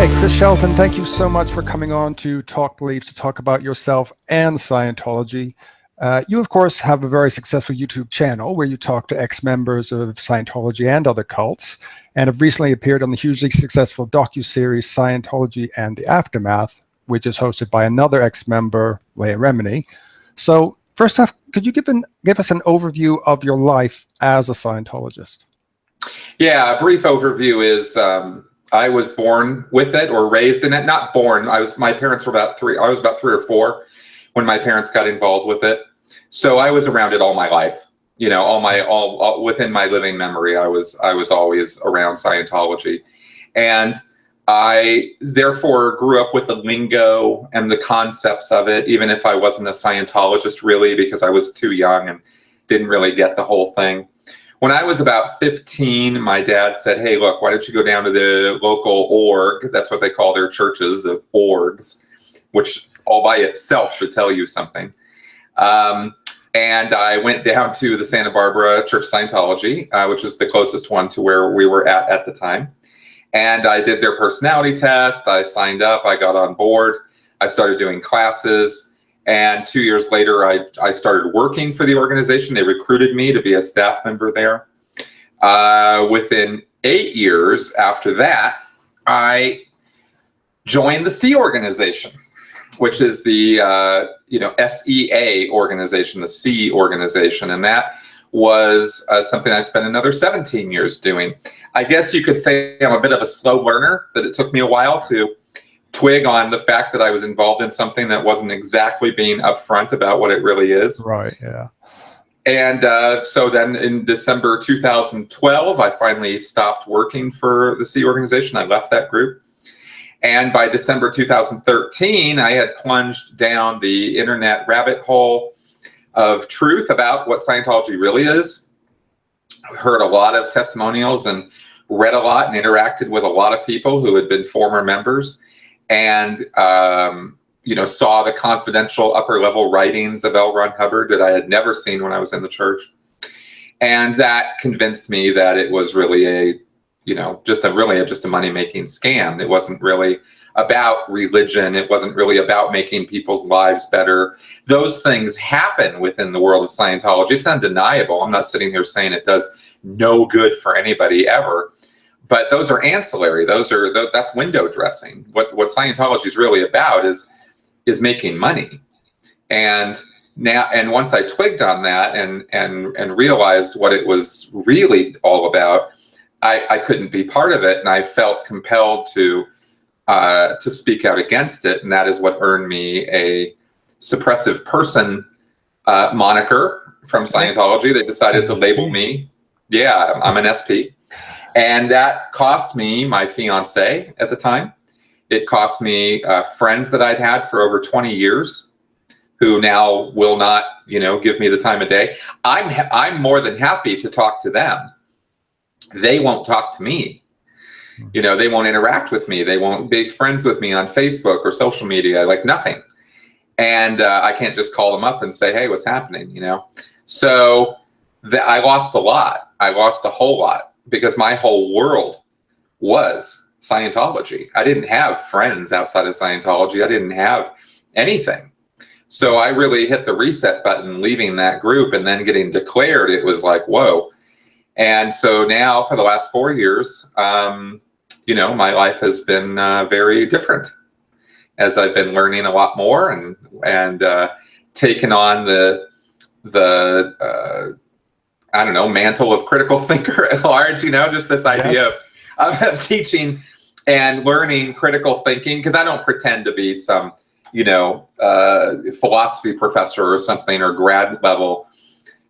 Hi, Chris Shelton. Thank you so much for coming on to Talk Beliefs to talk about yourself and Scientology. You, of course, have a very successful YouTube channel where you talk to ex-members of Scientology and other cults, and have recently appeared on the hugely successful docuseries Scientology and the Aftermath, which is hosted by another ex-member, Leah Remini. So first off, could you give us an overview of your life as a Scientologist? Yeah, a brief overview is I was born with it or raised in it. Not born. My parents were about three. I was about 3 or 4 when my parents got involved with it. So I was around it all my life. You know, all within my living memory, I was always around Scientology, and I therefore grew up with the lingo and the concepts of it, even if I wasn't a Scientologist really, because I was too young and didn't really get the whole thing. When I was about 15, my dad said, hey, look, why don't you go down to the local org? That's what they call their churches, the orgs, which all by itself should tell you something. And I went down to the Santa Barbara Church of Scientology, which is the closest one to where we were at the time. And I did their personality test. I signed up. I got on board. I started doing classes. And 2 years later, I started working for the organization. They recruited me to be a staff member there. Within 8 years after that, I joined the C organization, which is the SEA organization, the C organization. And that was something I spent another 17 years doing. I guess you could say I'm a bit of a slow learner, that it took me a while to twig on the fact that I was involved in something that wasn't exactly being upfront about what it really is. Right, yeah. And so then in December 2012, I finally stopped working for the C organization. I left that group. And by December 2013, I had plunged down the internet rabbit hole of truth about what Scientology really is. I heard a lot of testimonials and read a lot and interacted with a lot of people who had been former members. And, saw the confidential upper level writings of Ron Hubbard that I had never seen when I was in the church. And that convinced me that it was really just a money-making scam. It wasn't really about religion. It wasn't really about making people's lives better. Those things happen within the world of Scientology. It's undeniable. I'm not sitting here saying it does no good for anybody ever. But those are ancillary. That's window dressing. What Scientology is really about is making money. And once I twigged on that and realized what it was really all about, I couldn't be part of it, and I felt compelled to speak out against it, and that is what earned me a Suppressive Person moniker from Scientology. They decided to label me. Yeah, I'm an SP. And that cost me my fiance at the time. It cost me friends that I'd had for over 20 years who now will not, give me the time of day. I'm more than happy to talk to them. They won't talk to me. They won't interact with me. They won't be friends with me on Facebook or social media, like nothing. And I can't just call them up and say, hey, what's happening, So I lost a lot. I lost a whole lot, because my whole world was Scientology. I didn't have friends outside of Scientology. I didn't have anything. So I really hit the reset button leaving that group, and then getting declared, it was like, whoa. And so now for the last 4 years, my life has been very different, as I've been learning a lot more and taken on the mantle of critical thinker at large, just this idea of teaching and learning critical thinking, because I don't pretend to be some, philosophy professor or something, or grad level,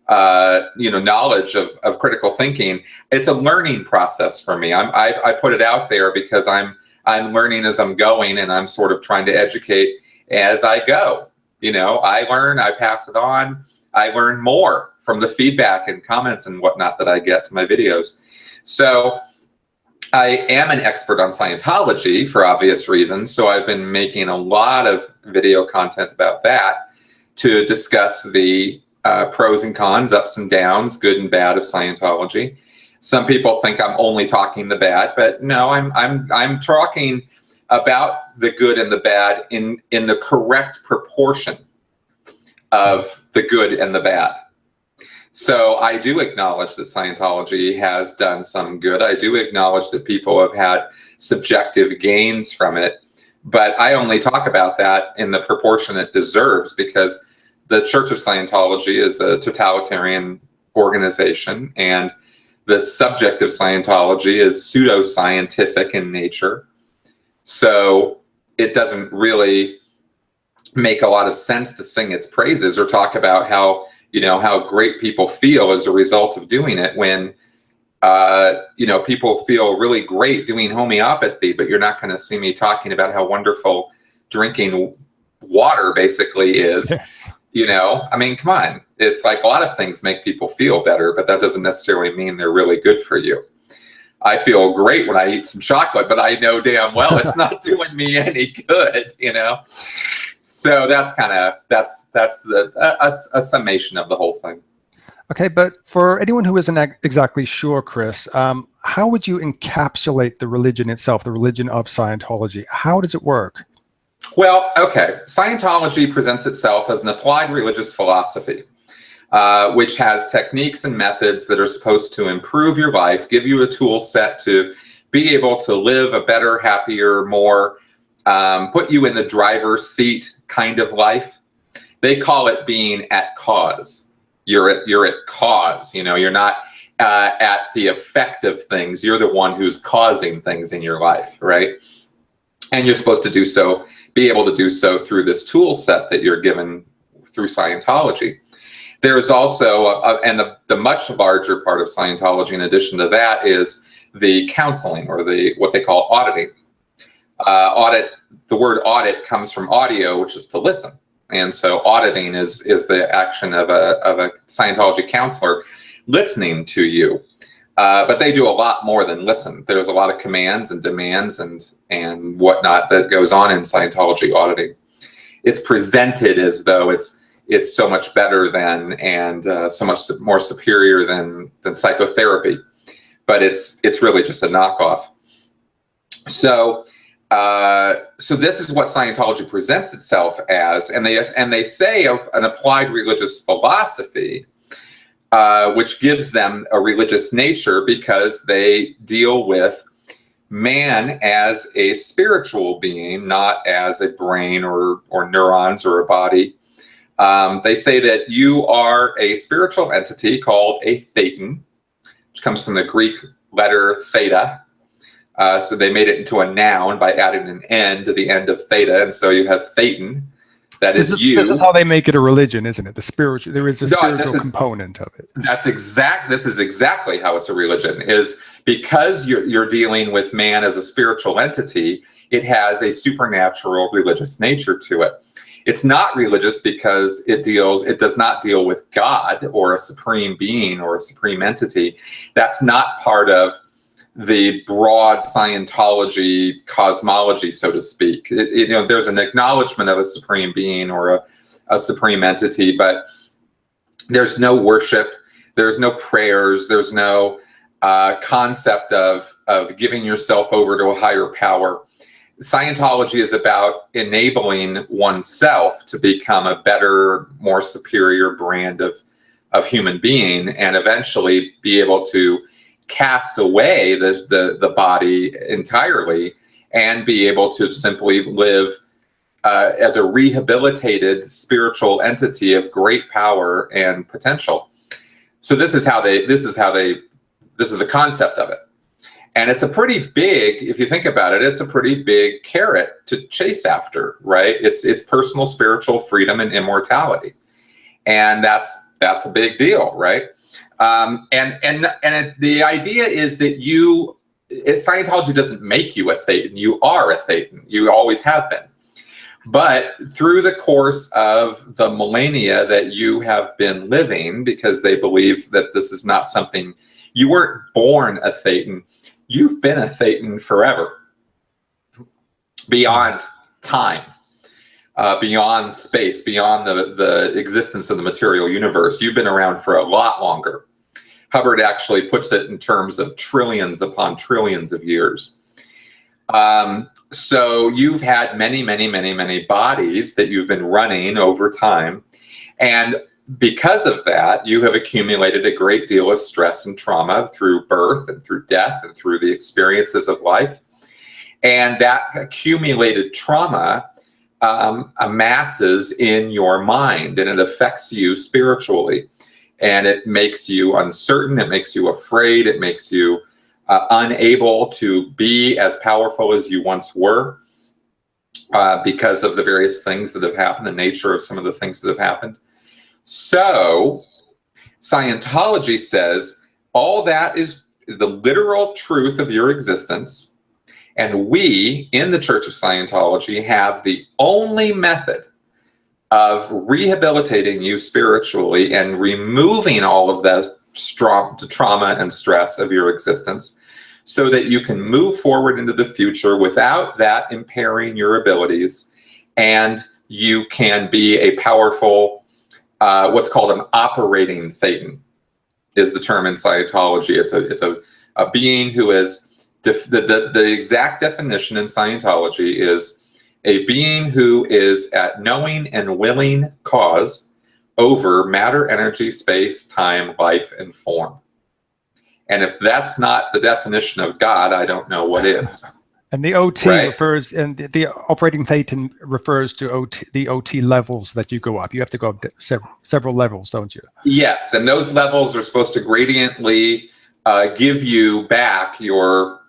knowledge of critical thinking. It's a learning process for me. I put it out there because I'm learning as I'm going, and I'm sort of trying to educate as I go. I learn, I pass it on. I learn more from the feedback and comments and whatnot that I get to my videos. So I am an expert on Scientology for obvious reasons. So I've been making a lot of video content about that to discuss the pros and cons, ups and downs, good and bad of Scientology. Some people think I'm only talking the bad, but no, I'm talking about the good and the bad in the correct proportion of the good and the bad. So I do acknowledge that Scientology has done some good. I do acknowledge that people have had subjective gains from it, but I only talk about that in the proportion it deserves, because the Church of Scientology is a totalitarian organization, and the subject of Scientology is pseudoscientific in nature. So it doesn't really make a lot of sense to sing its praises or talk about how great people feel as a result of doing it, when people feel really great doing homeopathy, but you're not going to see me talking about how wonderful drinking water basically is. I mean, come on. It's like a lot of things make people feel better, but that doesn't necessarily mean they're really good for you. I feel great when I eat some chocolate, but I know damn well it's not doing me any good, So that's a summation of the whole thing. Okay, but for anyone who isn't exactly sure, Chris, how would you encapsulate the religion itself, the religion of Scientology? How does it work? Well, okay. Scientology presents itself as an applied religious philosophy, which has techniques and methods that are supposed to improve your life, give you a tool set to be able to live a better, happier, more, put you in the driver's seat kind of life. They call it being at cause. You're at cause. You're not at the effect of things. You're the one who's causing things in your life, right? And you're supposed to do so, be able to do so through this tool set that you're given through Scientology. There's also, and the much larger part of Scientology in addition to that is the counseling, or what they call auditing. The word audit comes from audio, which is to listen. And so auditing is the action of a Scientology counselor listening to you. But they do a lot more than listen. There's a lot of commands and demands and whatnot that goes on in Scientology auditing. It's presented as though it's so much better than and so much more superior than psychotherapy, but it's really just a knockoff. So this is what Scientology presents itself as, and they say an applied religious philosophy, which gives them a religious nature because they deal with man as a spiritual being, not as a brain or neurons or a body. They say that you are a spiritual entity called a thetan, which comes from the Greek letter theta. So they made it into a noun by adding an N to the end of theta, and so you have thetan. This is how they make it a religion, isn't it? There is a spiritual component of it. This is exactly how it's a religion, is because you're dealing with man as a spiritual entity. It has a supernatural religious nature to it. It's not religious because it does not deal with God or a supreme being or a supreme entity. That's not part of the broad Scientology cosmology, so to speak. There's an acknowledgement of a supreme being or a supreme entity, but there's no worship, there's no prayers, there's no concept of giving yourself over to a higher power. Scientology is about enabling oneself to become a better, more superior brand of human being, and eventually be able to cast away the body entirely and be able to simply live as a rehabilitated spiritual entity of great power and potential. So this is the concept of it. And it's a pretty big, if you think about it, it's a pretty big carrot to chase after, right? It's personal spiritual freedom and immortality. And that's a big deal, right? The idea is that Scientology doesn't make you a thetan. You are a thetan. You always have been. But through the course of the millennia that you have been living, because they believe that this is not something, you weren't born a thetan. You've been a thetan forever, beyond time, beyond space, beyond the existence of the material universe. You've been around for a lot longer. Hubbard actually puts it in terms of trillions upon trillions of years. So you've had many bodies that you've been running over time. And because of that, you have accumulated a great deal of stress and trauma through birth and through death and through the experiences of life. And that accumulated trauma amasses in your mind, and it affects you spiritually. And it makes you uncertain, it makes you afraid, it makes you unable to be as powerful as you once were because of the various things that have happened, the nature of some of the things that have happened. So Scientology says all that is the literal truth of your existence. And we in the Church of Scientology have the only method of rehabilitating you spiritually and removing all of that trauma and stress of your existence so that you can move forward into the future without that impairing your abilities, and you can be a powerful, what's called an operating Thetan is the term in Scientology. It's a being who is, the exact definition in Scientology is a being who is at knowing and willing cause over matter, energy, space, time, life, and form. And if that's not the definition of God, I don't know what is. And the OT right? refers, and the operating Thetan refers to the OT levels that you go up. You have to go up several levels, don't you? Yes, and those levels are supposed to gradiently give you back your,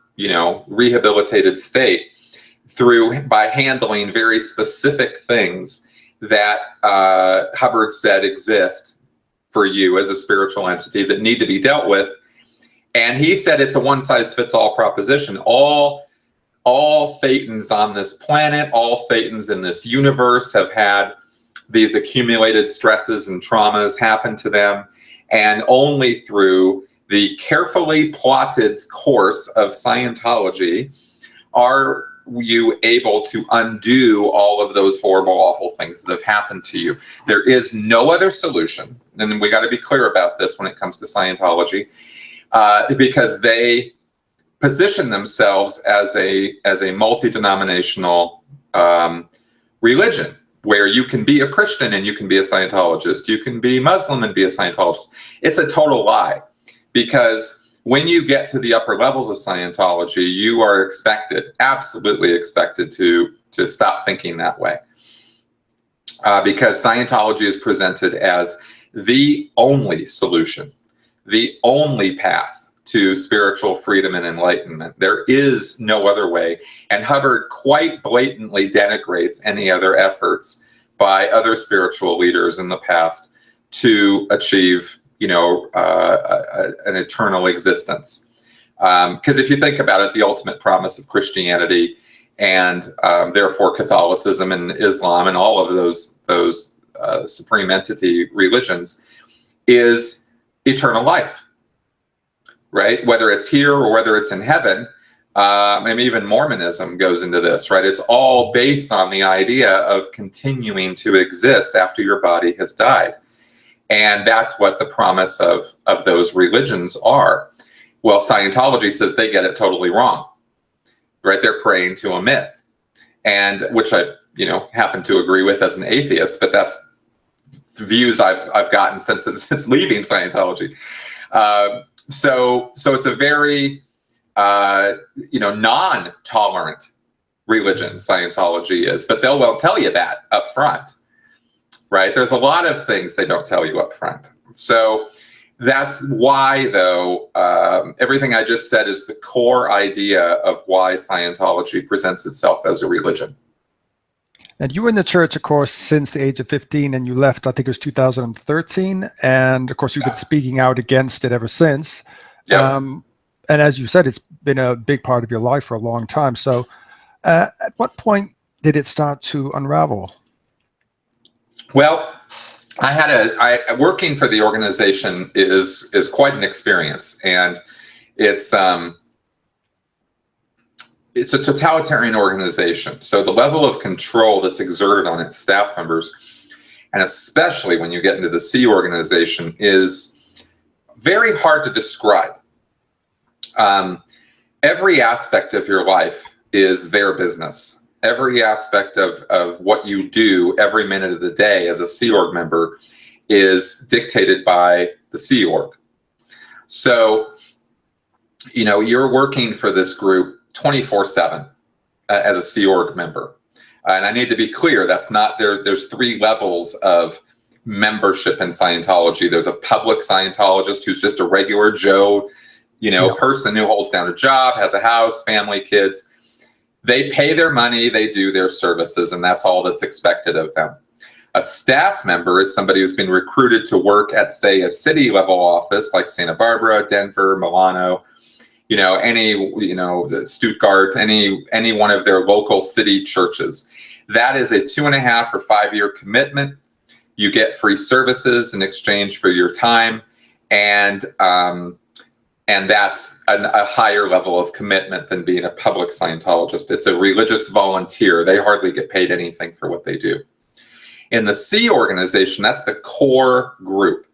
rehabilitated state by handling very specific things that Hubbard said exist for you as a spiritual entity that need to be dealt with. And he said it's a one-size-fits-all proposition. All Thetans on this planet, all Thetans in this universe have had these accumulated stresses and traumas happen to them. And only through the carefully plotted course of Scientology are you able to undo all of those horrible, awful things that have happened to you. There is no other solution. And we got to be clear about this when it comes to Scientology, because they position themselves as a multi-denominational religion where you can be a Christian and you can be a Scientologist. You can be Muslim and be a Scientologist. It's a total lie, because when you get to the upper levels of Scientology, you are expected, absolutely expected, to stop thinking that way. Because Scientology is presented as the only solution, the only path to spiritual freedom and enlightenment. There is no other way. And Hubbard quite blatantly denigrates any other efforts by other spiritual leaders in the past to achieve an eternal existence. Because if you think about it, the ultimate promise of Christianity and therefore Catholicism and Islam and all of those supreme entity religions is eternal life, right? Whether it's here or whether it's in heaven. And even Mormonism goes into this, right? It's all based on the idea of continuing to exist after your body has died. And that's what the promise of those religions are. Well, Scientology says they get it totally wrong, right? They're praying to a myth, and which I, happen to agree with as an atheist, but that's the views I've gotten since leaving Scientology. So it's a very, non-tolerant religion, Scientology is, but they'll tell you that up front. Right? There's a lot of things they don't tell you up front. So that's why, though, everything I just said is the core idea of why Scientology presents itself as a religion. And you were in the church, of course, since the age of 15, and you left, I think it was 2013. And of course, you've been speaking out against it ever since. Yep. And as you said, it's been a big part of your life for a long time. So at what point did it start to unravel? Well, working for the organization is quite an experience, and it's a totalitarian organization. So the level of control that's exerted on its staff members, and especially when you get into the C organization, is very hard to describe. Every aspect of your life is their business. Every aspect of what you do every minute of the day as a Sea Org member is dictated by the Sea Org. So, you're working for this group 24/7 as a Sea Org member. And I need to be clear, that's not there. There's 3 levels of membership in Scientology. There's a public Scientologist who's just a regular Joe, person who holds down a job, has a house, family, kids. They pay their money, they do their services, and that's all that's expected of them. A staff member is somebody who's been recruited to work at, say, a city level office like Santa Barbara, Denver, Milano, Stuttgart, any one of their local city churches. That is a 2.5 or 5 year commitment. You get free services in exchange for your time, and that's a higher level of commitment than being a public Scientologist. It's a religious volunteer. They hardly get paid anything for what they do. In the Sea organization, that's the core group.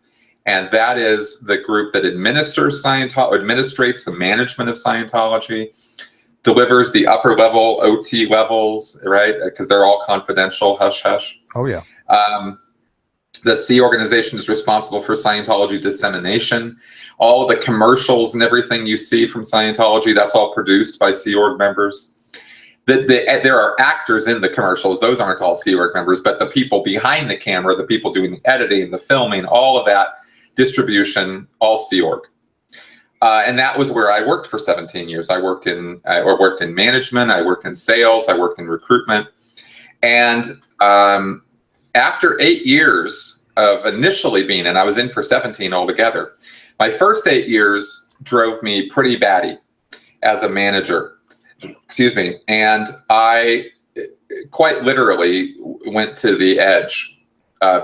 And that is the group that administrates the management of Scientology, delivers the upper level OT levels, right? Because they're all confidential, hush, hush. Oh, yeah. The Sea organization is responsible for Scientology dissemination. All the commercials and everything you see from Scientology, that's all produced by Sea Org members. There are actors in the commercials. Those aren't all Sea Org members, but the people behind the camera, the people doing the editing, the filming, all of that, distribution, all Sea Org. And that was where I worked for 17 years. I worked in management, I worked in sales, I worked in recruitment. And after 8 years of initially being in, I was in for 17 altogether. My first 8 years drove me pretty batty as a manager. Excuse me. And I quite literally went to the edge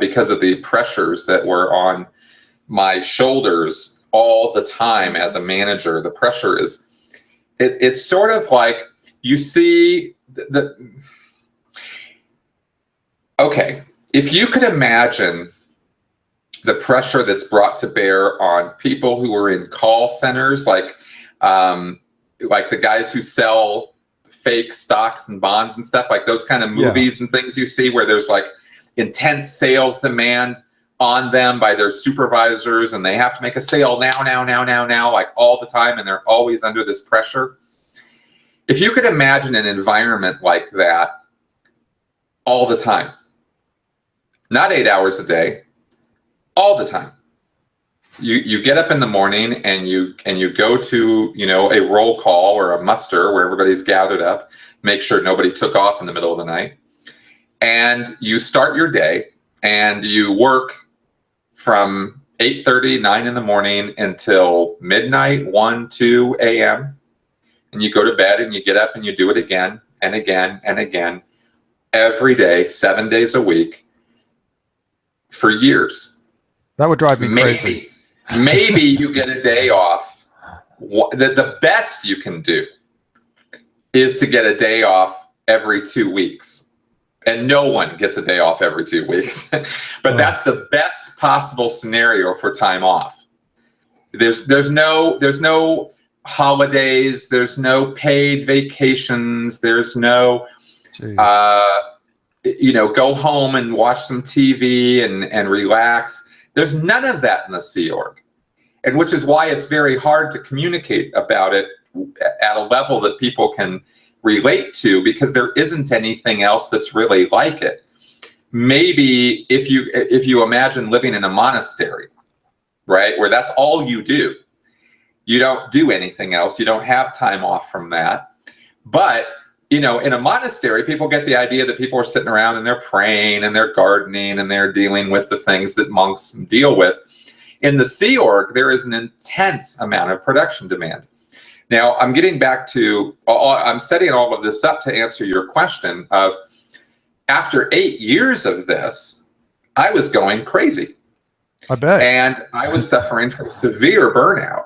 because of the pressures that were on my shoulders all the time as a manager. The pressure is, it's sort of like you see okay, if you could imagine the pressure that's brought to bear on people who are in call centers, like the guys who sell fake stocks and bonds and stuff, like those kind of movies and things you see where there's like intense sales demand on them by their supervisors, and they have to make a sale now, like all the time, and they're always under this pressure. If you could imagine an environment like that all the time, not 8 hours a day, all the time. You get up in the morning and you go to a roll call or a muster where everybody's gathered up, make sure nobody took off in the middle of the night, and you start your day and you work from 8:30, 9 in the morning until midnight, 1, 2 a.m. And you go to bed and you get up and you do it again and again and again, every day, 7 days a week, for years. That would drive me crazy. Maybe you get a day off. The best you can do is to get a day off every 2 weeks. And no one gets a day off every 2 weeks. But that's the best possible scenario for time off. There's no holidays, there's no paid vacations, there's no go home and watch some TV and relax. There's none of that in the Sea Org. And which is why it's very hard to communicate about it at a level that people can relate to, because there isn't anything else that's really like it. Maybe if you imagine living in a monastery, right, where that's all you do. You don't do anything else. You don't have time off from that. But in a monastery, people get the idea that people are sitting around and they're praying and they're gardening and they're dealing with the things that monks deal with. In the Sea Org, there is an intense amount of production demand. Now, I'm getting back to, I'm setting all of this up to answer your question of, after 8 years of this, I was going crazy. I bet. And I was suffering from severe burnout.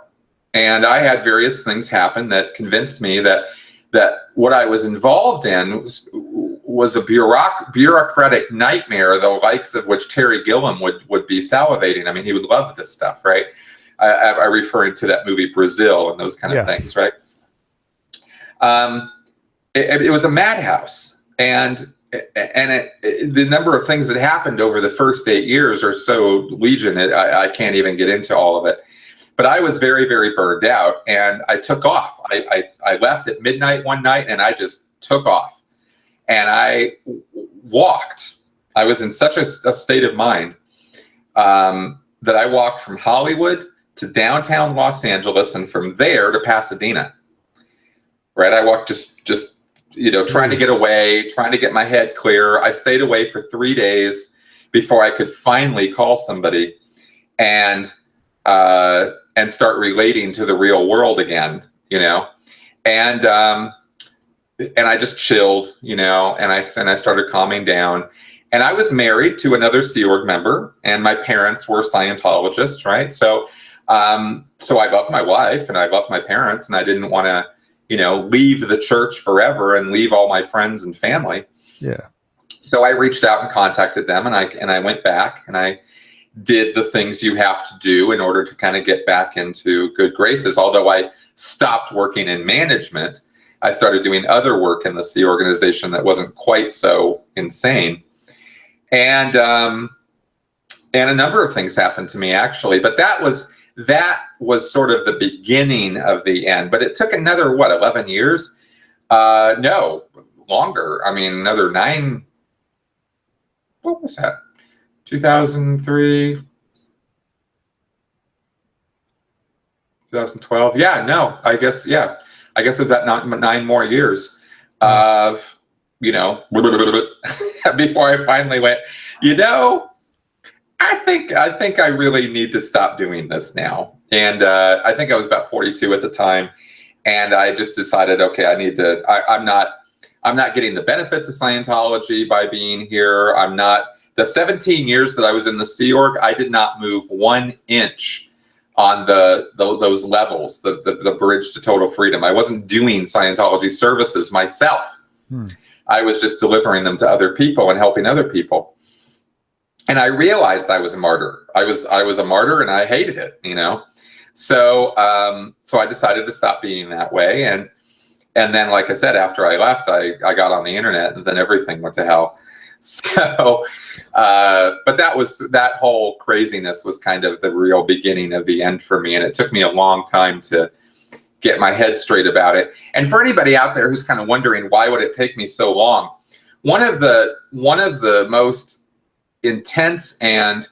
And I had various things happen that convinced me that what I was involved in was a bureaucratic nightmare, the likes of which Terry Gilliam would be salivating. I mean, he would love this stuff, right? I referring to that movie Brazil and those kind of things, right? it was a madhouse. And the number of things that happened over the first 8 years are so legion, I can't even get into all of it. But I was very, very burned out, and I took off. I left at midnight one night, and I just took off. And I walked. I was in such a state of mind that I walked from Hollywood to downtown Los Angeles, and from there to Pasadena. Right? I walked just trying to get away, trying to get my head clear. I stayed away for 3 days before I could finally call somebody and start relating to the real world again, and I just chilled, and I started calming down. And I was married to another Sea Org member, and my parents were Scientologists, right? So I loved my wife and I loved my parents, and I didn't want to, leave the church forever and leave all my friends and family. Yeah. So I reached out and contacted them, and I went back and I did the things you have to do in order to kind of get back into good graces. Although I stopped working in management, I started doing other work in the Sea organization that wasn't quite so insane. And a number of things happened to me, actually, but that was sort of the beginning of the end. But it took another, 11 years? No, longer. I mean, another 9. What was that? 2003, 2012. Yeah, no, I guess it's about 9 more years of, before I finally went, I think I really need to stop doing this now. And I think I was about 42 at the time, and I just decided, okay, I need to. I'm not getting the benefits of Scientology by being here. I'm not. The 17 years that I was in the Sea Org, I did not move 1 inch on those levels, the bridge to total freedom. I wasn't doing Scientology services myself. I was just delivering them to other people and helping other people. And I realized I was a martyr. I was a martyr, and I hated it, So I decided to stop being that way. And then, like I said, after I left, I got on the internet, and then everything went to hell. So, but that whole craziness was kind of the real beginning of the end for me. And it took me a long time to get my head straight about it. And for anybody out there who's kind of wondering, why would it take me so long? One of the most intense and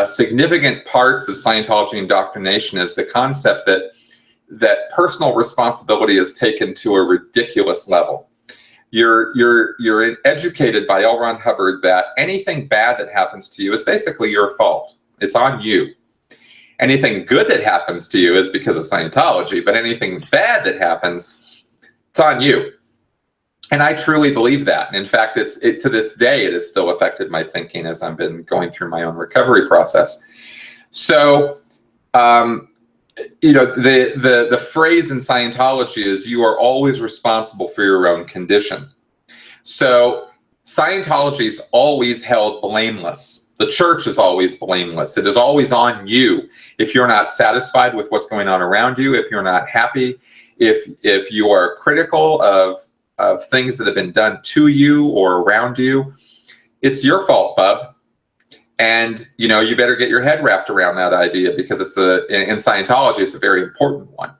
significant parts of Scientology indoctrination is the concept that personal responsibility is taken to a ridiculous level. You're educated by Ron Hubbard that anything bad that happens to you is basically your fault. It's on you. Anything good that happens to you is because of Scientology, but anything bad that happens, it's on you. And I truly believe that. And in fact, to this day, it has still affected my thinking as I've been going through my own recovery process. So, the phrase in Scientology is, you are always responsible for your own condition. So Scientology is always held blameless. The church is always blameless. It is always on you. If you're not satisfied with what's going on around you, if you're not happy, if you are critical of things that have been done to you or around you, it's your fault, bub. And, you better get your head wrapped around that idea, because in Scientology, it's a very important one.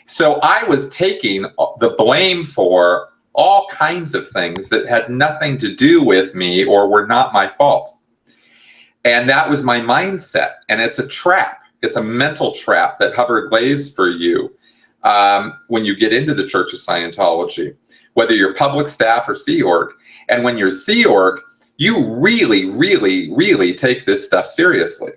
So I was taking the blame for all kinds of things that had nothing to do with me or were not my fault. And that was my mindset. And it's a trap. It's a mental trap that Hubbard lays for you when you get into the Church of Scientology, whether you're public staff or Sea Org. And when you're Sea Org, you really, really, really take this stuff seriously.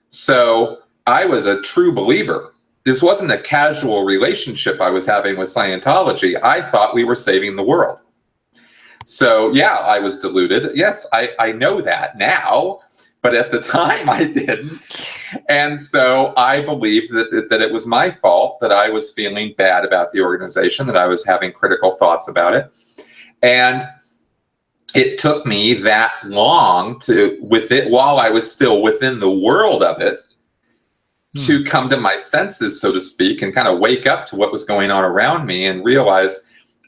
So I was a true believer. This wasn't a casual relationship I was having with Scientology. I thought we were saving the world. So yeah, I was deluded. Yes, I know that now, but at the time I didn't. And so I believed that it was my fault, that I was feeling bad about the organization, that I was having critical thoughts about it. And it took me that long while I was still within the world of it, to come to my senses, so to speak, and kind of wake up to what was going on around me and realize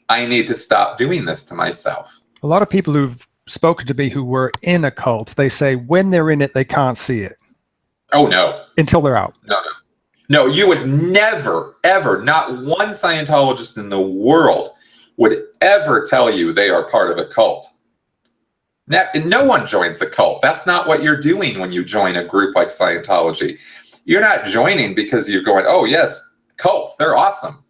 I need to stop doing this to myself. A lot of people who've spoken to me who were in a cult, they say when they're in it, they can't see it. Oh, no. Until they're out. No, you would never, ever, not one Scientologist in the world would ever tell you they are part of a cult. No one joins a cult. That's not what you're doing when you join a group like Scientology. You're not joining because you're going, oh, yes, cults, they're awesome.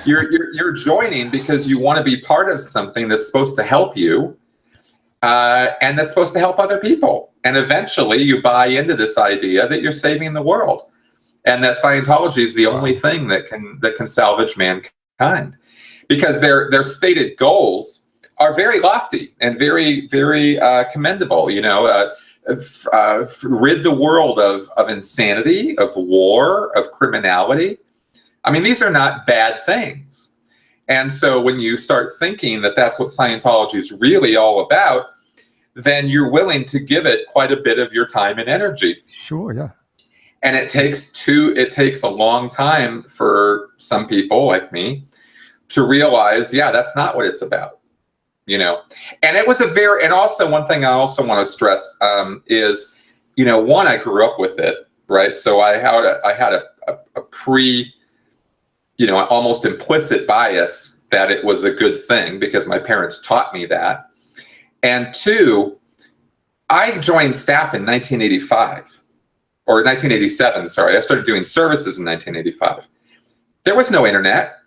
You're joining because you want to be part of something that's supposed to help you and that's supposed to help other people. And eventually you buy into this idea that you're saving the world and that Scientology is the only thing that can salvage mankind, because their stated goals are very lofty and very, very commendable. You know, rid the world of insanity, of war, of criminality. I mean, these are not bad things. And so when you start thinking that that's what Scientology is really all about, then you're willing to give it quite a bit of your time and energy. Sure, yeah. And it takes a long time for some people like me to realize, yeah, that's not what it's about. You know, and it was and also one thing I also want to stress is, you know, one, I grew up with it, right? So I had a you know, almost implicit bias that it was a good thing because my parents taught me that. And two, I joined staff in 1985 or 1987. Sorry, I started doing services in 1985. There was no internet.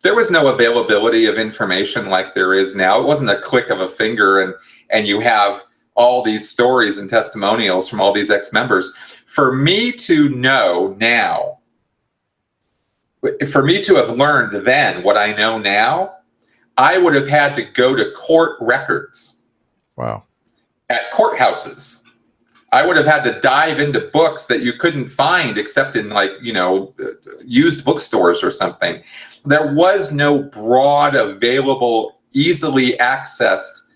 There was no availability of information like there is now. It wasn't a click of a finger and you have all these stories and testimonials from all these ex-members. For me to know now, for me to have learned then what I know now, I would have had to go to court records. Wow. At courthouses. I would have had to dive into books that you couldn't find except in, like, you know, used bookstores or something. There was no broad, available, easily accessed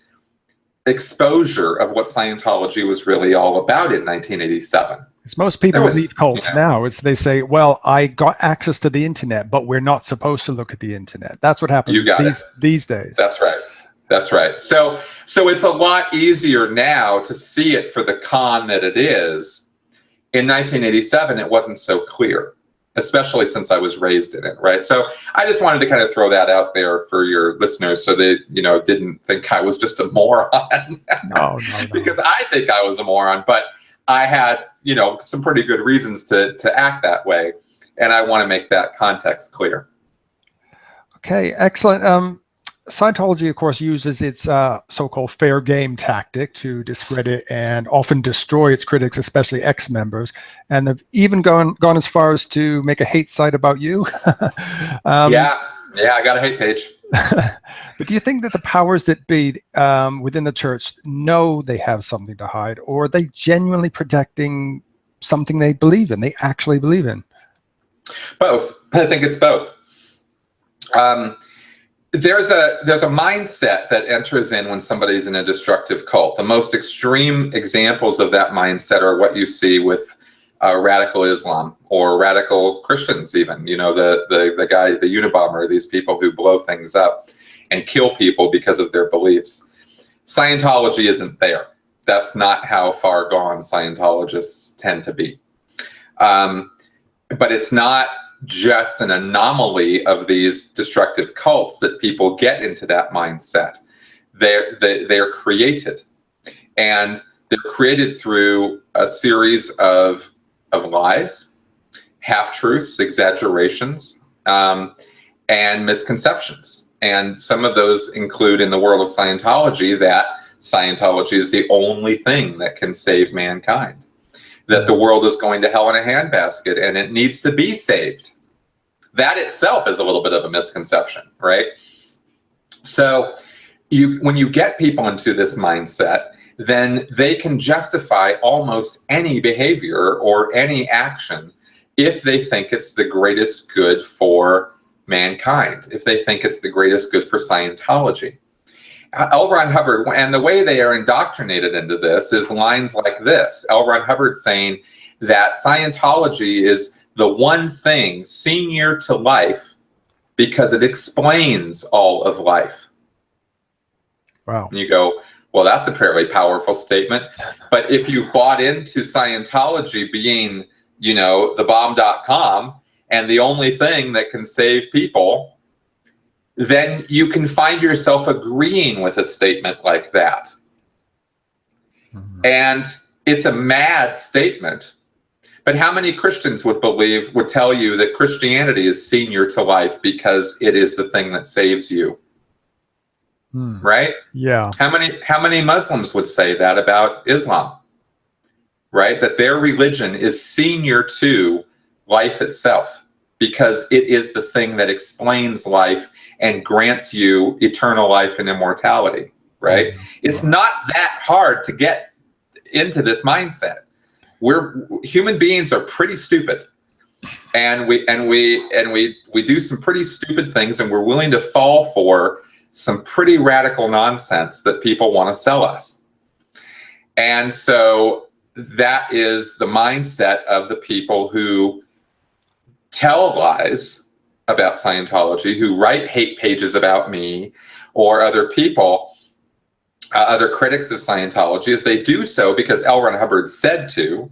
exposure of what Scientology was really all about in 1987. Because most people leave cults now. They say, well, I got access to the internet, but we're not supposed to look at the internet. That's what happens these days. That's right. That's right. So it's a lot easier now to see it for the con that it is. In 1987, it wasn't so clear, especially since I was raised in it, right? So I just wanted to kind of throw that out there for your listeners so they, you know, didn't think I was just a moron. No. Because I think I was a moron, but I had, you know, some pretty good reasons to act that way. And I want to make that context clear. Okay, excellent. Scientology, of course, uses its so-called fair game tactic to discredit and often destroy its critics, especially ex-members. And they've even gone as far as to make a hate site about you. Yeah, I got a hate page. But do you think that the powers that be within the church know they have something to hide, or are they genuinely protecting something they believe in, they actually believe in? Both. I think it's both. There's a mindset that enters in when somebody's in a destructive cult. The most extreme examples of that mindset are what you see with radical Islam or radical Christians even. You know, the guy, the Unabomber, these people who blow things up and kill people because of their beliefs. Scientology isn't there. That's not how far gone Scientologists tend to be. But it's not just an anomaly of these destructive cults that people get into that mindset. They're created, and they're created through a series of lies, half-truths, exaggerations, and misconceptions. And some of those include, in the world of Scientology, that Scientology is the only thing that can save mankind, that the world is going to hell in a handbasket and it needs to be saved. That itself is a little bit of a misconception, right? So when you get people into this mindset, then they can justify almost any behavior or any action if they think it's the greatest good for mankind, if they think it's the greatest good for Scientology. Ron Hubbard, and the way they are indoctrinated into this is lines like this. Ron Hubbard saying that Scientology is the one thing senior to life because it explains all of life. Wow. And you go, well, that's a fairly powerful statement. But if you've bought into Scientology being, thebomb.com and the only thing that can save people, then you can find yourself agreeing with a statement like that. And it's a mad statement. But how many Christians would tell you that Christianity is senior to life because it is the thing that saves you? Right? Yeah. How many Muslims would say that about Islam? Right? That their religion is senior to life itself because it is the thing that explains life and grants you eternal life and immortality. Right? It's not that hard to get into this mindset. Human beings are pretty stupid, and we do some pretty stupid things, and we're willing to fall for some pretty radical nonsense that people want to sell us. And so that is the mindset of the people who tell lies about Scientology, who write hate pages about me or other people, other critics of Scientology, is they do so because L. Ron Hubbard said to,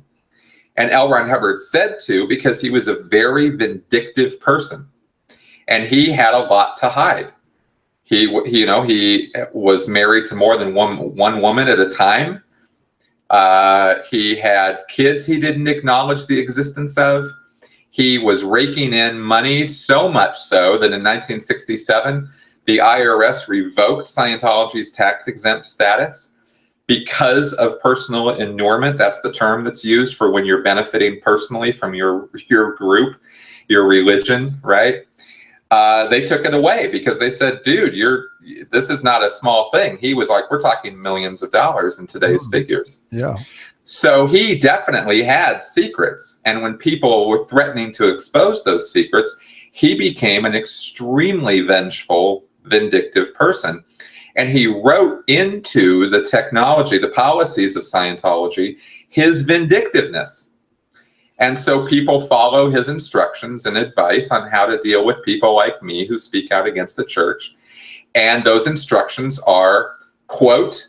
and L. Ron Hubbard said to because he was a very vindictive person, and he had a lot to hide. He was married to more than one woman at a time. He had kids he didn't acknowledge the existence of. He was raking in money, so much so that in 1967, the IRS revoked Scientology's tax-exempt status because of personal inurement. That's the term that's used for when you're benefiting personally from your group, your religion, right? They took it away because they said, dude, this is not a small thing. He was like, we're talking millions of dollars in today's figures. Yeah. So he definitely had secrets. And when people were threatening to expose those secrets, he became an extremely vengeful, vindictive person. And he wrote into the technology, the policies of Scientology, his vindictiveness. And so people follow his instructions and advice on how to deal with people like me who speak out against the church. And those instructions are, quote,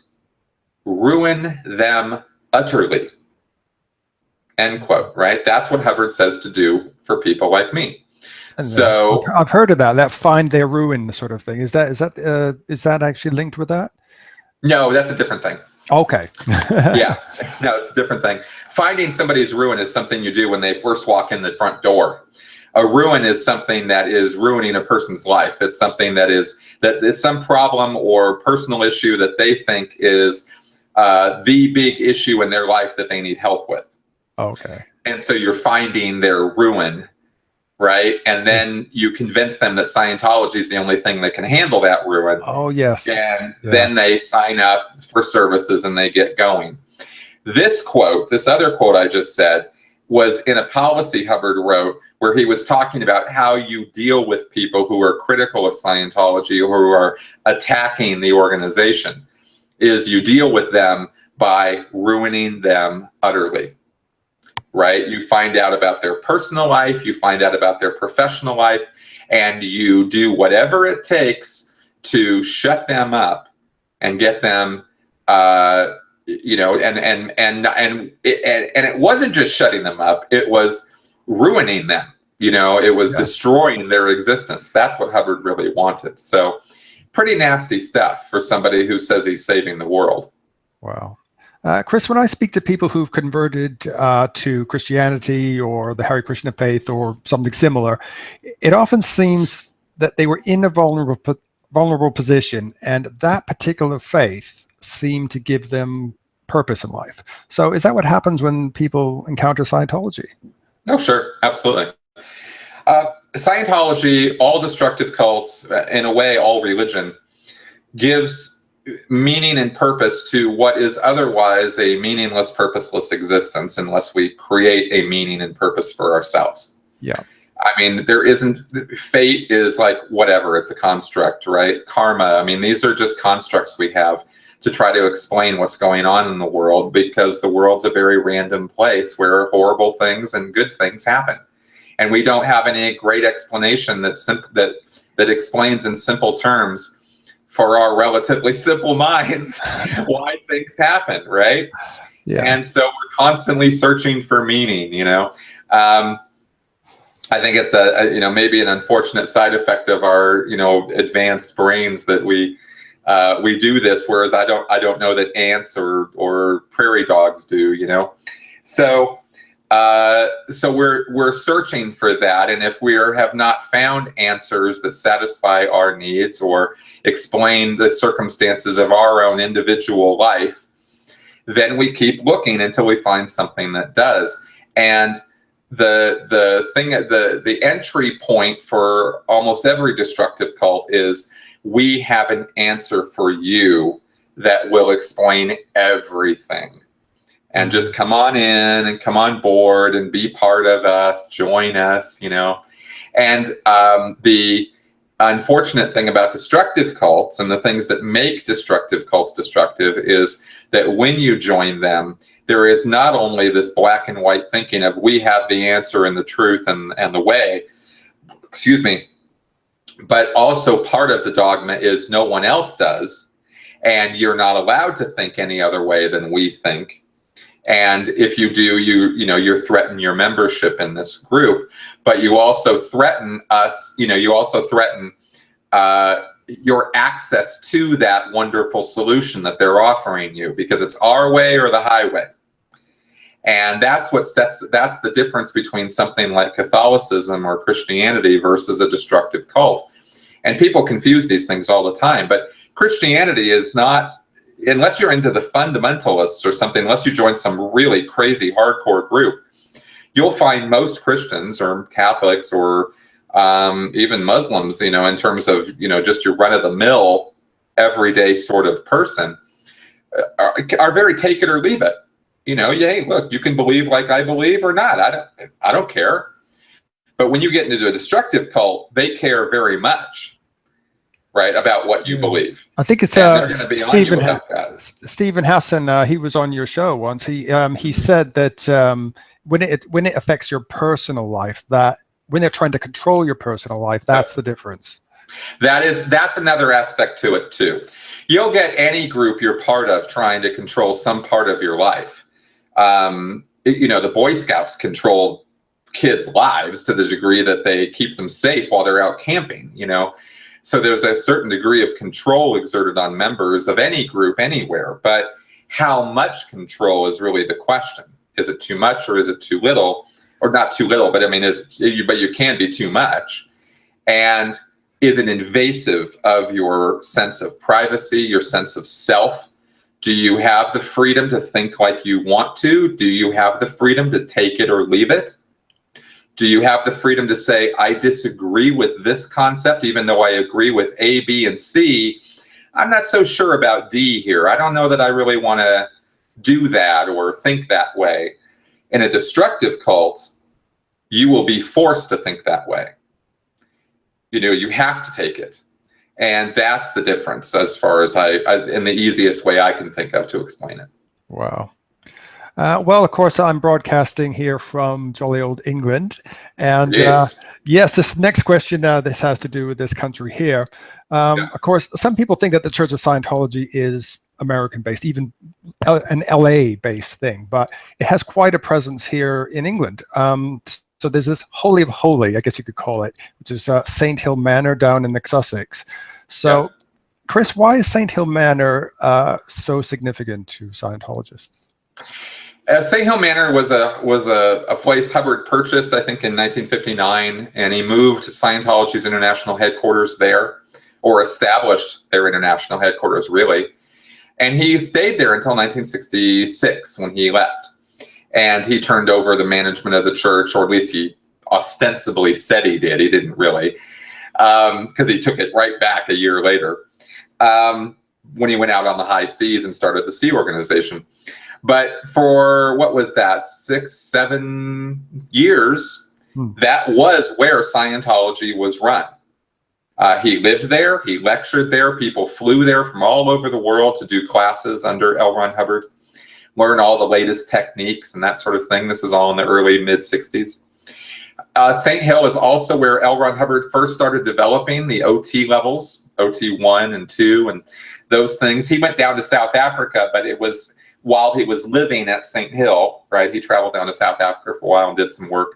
ruin them utterly, end quote, right? That's what Hubbard says to do for people like me. So I've heard of that find their ruin sort of thing. Is that actually linked with that? No, that's a different thing. Okay. Yeah, no, it's a different thing. Finding somebody's ruin is something you do when they first walk in the front door. A ruin is something that is ruining a person's life. It's something that is some problem or personal issue that they think is the big issue in their life that they need help with. Okay. And so you're finding their ruin, right? And then you convince them that Scientology is the only thing that can handle that ruin. Oh, yes. And then they sign up for services and they get going. This other quote I just said, was in a policy Hubbard wrote where he was talking about how you deal with people who are critical of Scientology or who are attacking the organization, is you deal with them by ruining them utterly. Right? You find out about their personal life, you find out about their professional life, and you do whatever it takes to shut them up and get them, and it wasn't just shutting them up; it was ruining them. It was destroying their existence. That's what Hubbard really wanted. So, pretty nasty stuff for somebody who says he's saving the world. Wow. Chris, when I speak to people who've converted to Christianity or the Hare Krishna faith or something similar, it often seems that they were in a vulnerable position, and that particular faith seemed to give them purpose in life. So is that what happens when people encounter Scientology? Oh, sure. Absolutely. Scientology, all destructive cults, in a way, all religion, gives meaning and purpose to what is otherwise a meaningless, purposeless existence unless we create a meaning and purpose for ourselves. Yeah. I mean, fate is like whatever, it's a construct, right? Karma, I mean, these are just constructs we have to try to explain what's going on in the world, because the world's a very random place where horrible things and good things happen. And we don't have any great explanation that that explains in simple terms for our relatively simple minds why things happen, right? Yeah. And so we're constantly searching for meaning, you know. I think it's maybe an unfortunate side effect of our, advanced brains that we do this, whereas I don't know that ants or prairie dogs do, you know. So we're searching for that, and if we have not found answers that satisfy our needs or explain the circumstances of our own individual life, then we keep looking until we find something that does. And the entry point for almost every destructive cult is, we have an answer for you that will explain everything. And just come on in and come on board and be part of us, join us, you know. And the unfortunate thing about destructive cults, and the things that make destructive cults destructive, is that when you join them, there is not only this black and white thinking of, we have the answer and the truth and the way, but also part of the dogma is no one else does, and you're not allowed to think any other way than we think. And if you do, you're threatening your membership in this group, but you also threaten us, you also threaten your access to that wonderful solution that they're offering you, because it's our way or the highway. And that's the difference between something like Catholicism or Christianity versus a destructive cult. And people confuse these things all the time, but Christianity is not, unless you're into the fundamentalists or something, unless you join some really crazy hardcore group, you'll find most Christians or Catholics or even Muslims, in terms of, just your run-of-the-mill, everyday sort of person, are very take it or leave it. Hey, look, you can believe like I believe or not. I don't care. But when you get into a destructive cult, they care very much, right, about what you believe. I think it's Stephen Hassan. He was on your show once. He said that when it affects your personal life, that when they're trying to control your personal life, that's the difference. That's another aspect to it too. You'll get any group you're part of trying to control some part of your life. The Boy Scouts control kids' lives to the degree that they keep them safe while they're out camping, So there's a certain degree of control exerted on members of any group anywhere, but how much control is really the question. Is it too much or is it too little? Or not too little, but but you can be too much. And is it invasive of your sense of privacy, your sense of self? Do you have the freedom to think like you want to? Do you have the freedom to take it or leave it? Do you have the freedom to say, I disagree with this concept, even though I agree with A, B, and C? I'm not so sure about D here. I don't know that I really want to do that or think that way. In a destructive cult, you will be forced to think that way. You have to take it. And that's the difference as far as in the easiest way I can think of to explain it. Wow. Well, of course, I'm broadcasting here from jolly old England. And yes, this next question, this has to do with this country here. Of course, some people think that the Church of Scientology is American-based, even an LA-based thing, but it has quite a presence here in England. So there's this Holy of Holy, I guess you could call it, which is Saint Hill Manor down in Sussex. So, Chris, why is Saint Hill Manor so significant to Scientologists? Saint Hill Manor was a place Hubbard purchased, I think, in 1959, and he moved Scientology's international headquarters there, or established their international headquarters, really. And he stayed there until 1966 when he left. And he turned over the management of the church, or at least he ostensibly said he did. He didn't really, because he took it right back a year later when he went out on the high seas and started the Sea Organization. But for, what was that, 6-7 years, that was where Scientology was run. He lived there, he lectured there, people flew there from all over the world to do classes under L. Ron Hubbard, learn all the latest techniques and that sort of thing. This was all in the early mid-60s. Saint Hill is also where L. Ron Hubbard first started developing the OT levels, OT 1 and 2, and those things. He went down to South Africa, but it was while he was living at Saint Hill, right? He traveled down to South Africa for a while and did some work.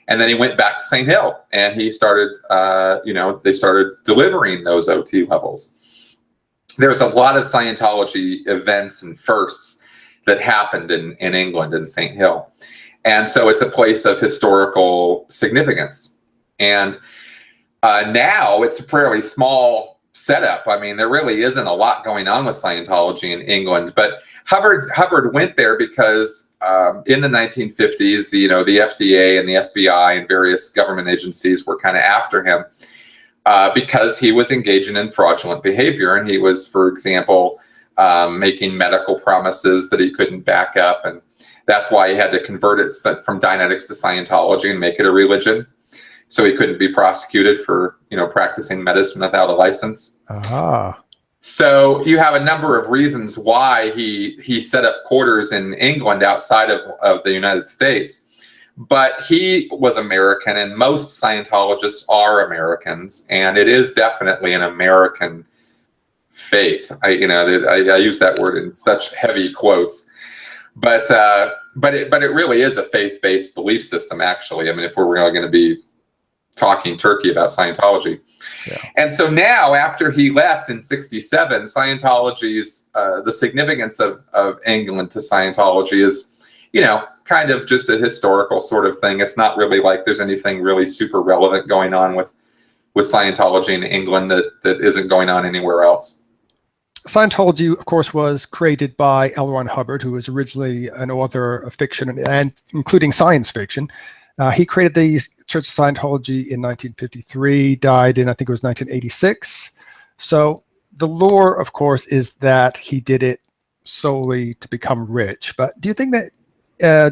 And then he went back to Saint Hill, and he started, they started delivering those OT levels. There's a lot of Scientology events and firsts that happened in England, in Saint Hill. And so it's a place of historical significance. And now it's a fairly small setup. I mean, there really isn't a lot going on with Scientology in England, but Hubbard went there because in the 1950s, the FDA and the FBI and various government agencies were kind of after him because he was engaging in fraudulent behavior. And he was, for example, making medical promises that he couldn't back up. And that's why he had to convert it from Dianetics to Scientology and make it a religion. So he couldn't be prosecuted for, practicing medicine without a license. Aha. So you have a number of reasons why he set up quarters in England outside of the United States. But he was American, and most Scientologists are Americans, and it is definitely an American faith. I use that word in such heavy quotes. But it really is a faith-based belief system, actually. I mean, if we're really going to be talking turkey about Scientology. Yeah. And so now, after he left in '67, Scientology's, the significance of England to Scientology is, kind of just a historical sort of thing. It's not really like there's anything really super relevant going on with Scientology in England that isn't going on anywhere else. Scientology, of course, was created by L. Ron Hubbard, who was originally an author of fiction and including science fiction. He created the Church of Scientology in 1953, died in, I think it was 1986. So the lore, of course, is that he did it solely to become rich. But do you think that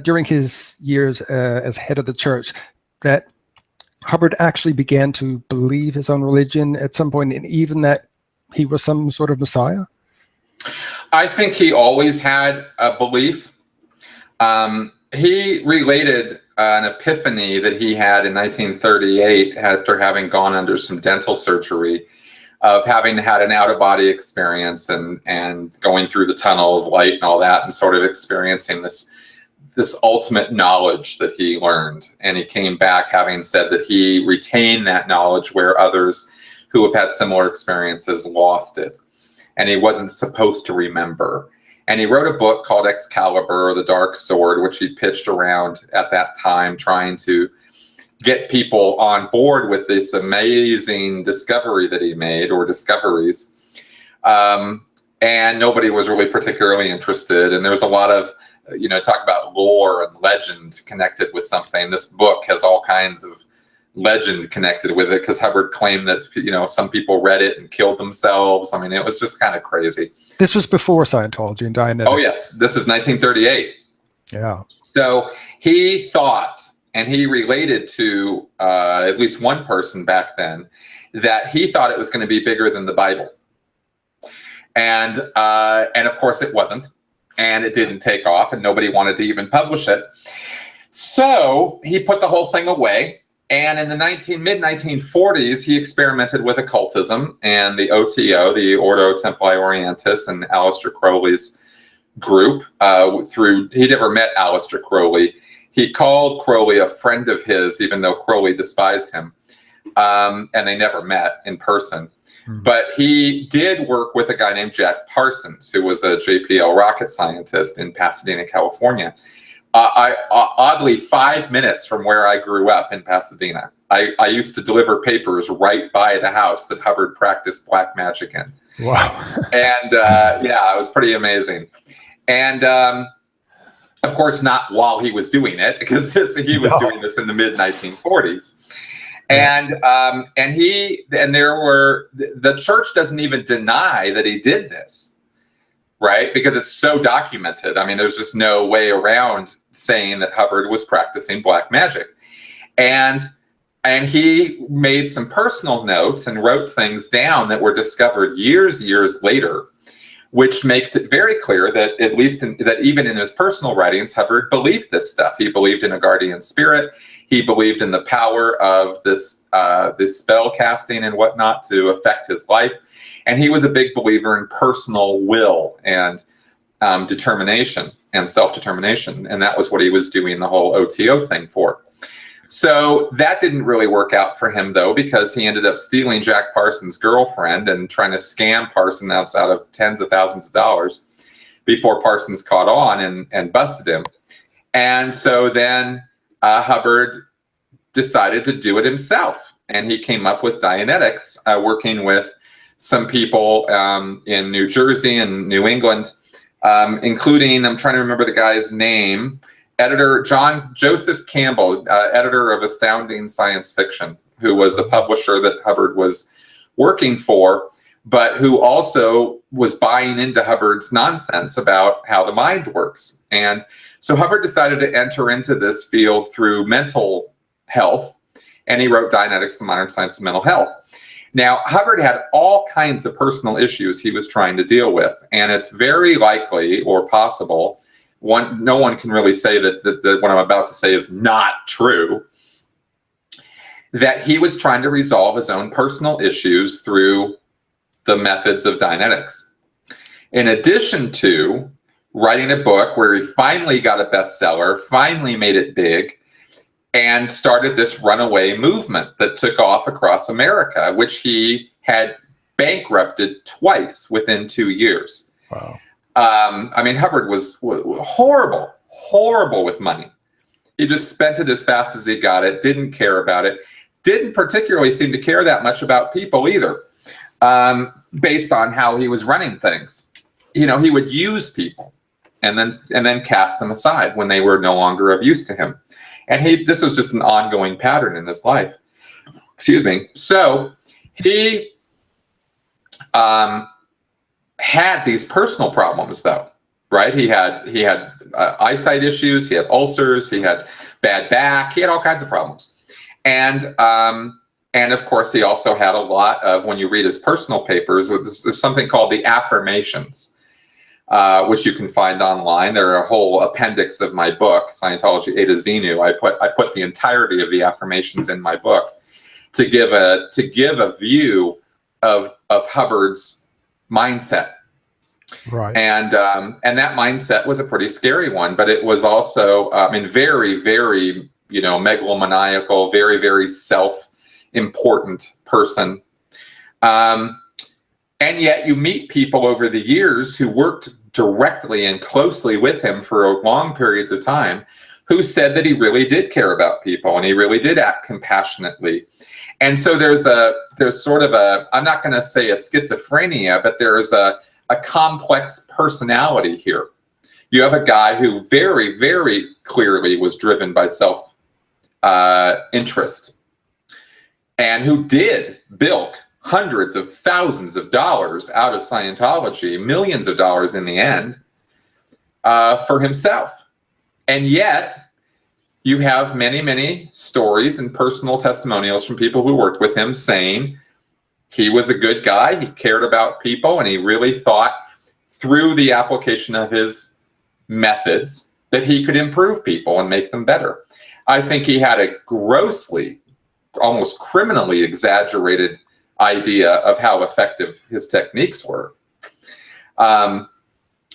during his years as head of the church, that Hubbard actually began to believe his own religion at some point, and even that he was some sort of messiah? I think he always had a belief. He related an epiphany that he had in 1938 after having gone under some dental surgery, of having had an out-of-body experience and going through the tunnel of light and all that, and sort of experiencing this ultimate knowledge that he learned. And he came back having said that he retained that knowledge where others who have had similar experiences lost it. And he wasn't supposed to remember. And he wrote a book called Excalibur, or The Dark Sword, which he pitched around at that time, trying to get people on board with this amazing discovery that he made, or discoveries. And nobody was really particularly interested. And there's a lot of, talk about lore and legend connected with something. This book has all kinds of legend connected with it, because Hubbard claimed that, some people read it and killed themselves. I mean, it was just kind of crazy. This was before Scientology and Dianetics. Oh, yes. This is 1938. Yeah. So he thought, and he related to at least one person back then, that he thought it was going to be bigger than the Bible. And of course it wasn't. And it didn't take off, and nobody wanted to even publish it. So he put the whole thing away. And in the mid-1940s, he experimented with occultism and the OTO, the Ordo Templi Orientis, and Aleister Crowley's group. He never met Aleister Crowley. He called Crowley a friend of his, even though Crowley despised him. And they never met in person. But he did work with a guy named Jack Parsons, who was a JPL rocket scientist in Pasadena, California. Oddly, 5 minutes from where I grew up in Pasadena. I used to deliver papers right by the house that Hubbard practiced black magic in. Wow. And it was pretty amazing. And of course, not while he was doing it, because he was doing this in the mid-1940s. And the church doesn't even deny that he did this, right? Because it's so documented. I mean, there's just no way around saying that Hubbard was practicing black magic. And he made some personal notes and wrote things down that were discovered years later, which makes it very clear that that even in his personal writings, Hubbard believed this stuff. He believed in a guardian spirit. He believed in the power of this spell casting and whatnot to affect his life. And he was a big believer in personal will and determination and self-determination. And that was what he was doing the whole OTO thing for. So that didn't really work out for him, though, because he ended up stealing Jack Parsons' girlfriend and trying to scam Parsons out of tens of thousands of dollars before Parsons caught on and busted him. And so then Hubbard decided to do it himself. And he came up with Dianetics, working with some people in New Jersey and New England, including, I'm trying to remember the guy's name, editor John Joseph Campbell, editor of Astounding Science Fiction, who was a publisher that Hubbard was working for, but who also was buying into Hubbard's nonsense about how the mind works. And so Hubbard decided to enter into this field through mental health, and he wrote Dianetics, the Modern Science of Mental Health. Now, Hubbard had all kinds of personal issues he was trying to deal with, and it's very likely or possible, no one can really say that what I'm about to say is not true, that he was trying to resolve his own personal issues through the methods of Dianetics. In addition to writing a book where he finally got a bestseller, finally made it big, and started this runaway movement that took off across America, which he had bankrupted twice within 2 years. Wow. I mean, Hubbard was horrible with money. He just spent it as fast as he got it, didn't care about it, didn't particularly seem to care that much about people either, based on how he was running things. You know, he would use people and then cast them aside when they were no longer of use to him. And this was just an ongoing pattern in his life. Excuse me. So he had these personal problems, though, right? He had eyesight issues, he had ulcers, he had bad back, he had all kinds of problems. And of course, he also had a lot of, when you read his personal papers, there's something called the affirmations, which you can find online. They're a whole appendix of my book, Scientology A to Xenu. I put the entirety of the affirmations in my book to give a view of Hubbard's mindset. Right. And that mindset was a pretty scary one, but it was also, very, very, megalomaniacal, very, very self-important person. And yet you meet people over the years who worked directly and closely with him for long periods of time who said that he really did care about people and he really did act compassionately. And so there's sort of I'm not going to say a schizophrenia, but there's a complex personality here. You have a guy who very, very clearly was driven by self-interest and who did bilk hundreds of thousands of dollars out of Scientology, millions of dollars in the end, for himself. And yet, you have many, many stories and personal testimonials from people who worked with him saying he was a good guy, he cared about people, and he really thought through the application of his methods that he could improve people and make them better. I think he had a grossly, almost criminally exaggerated idea of how effective his techniques were. And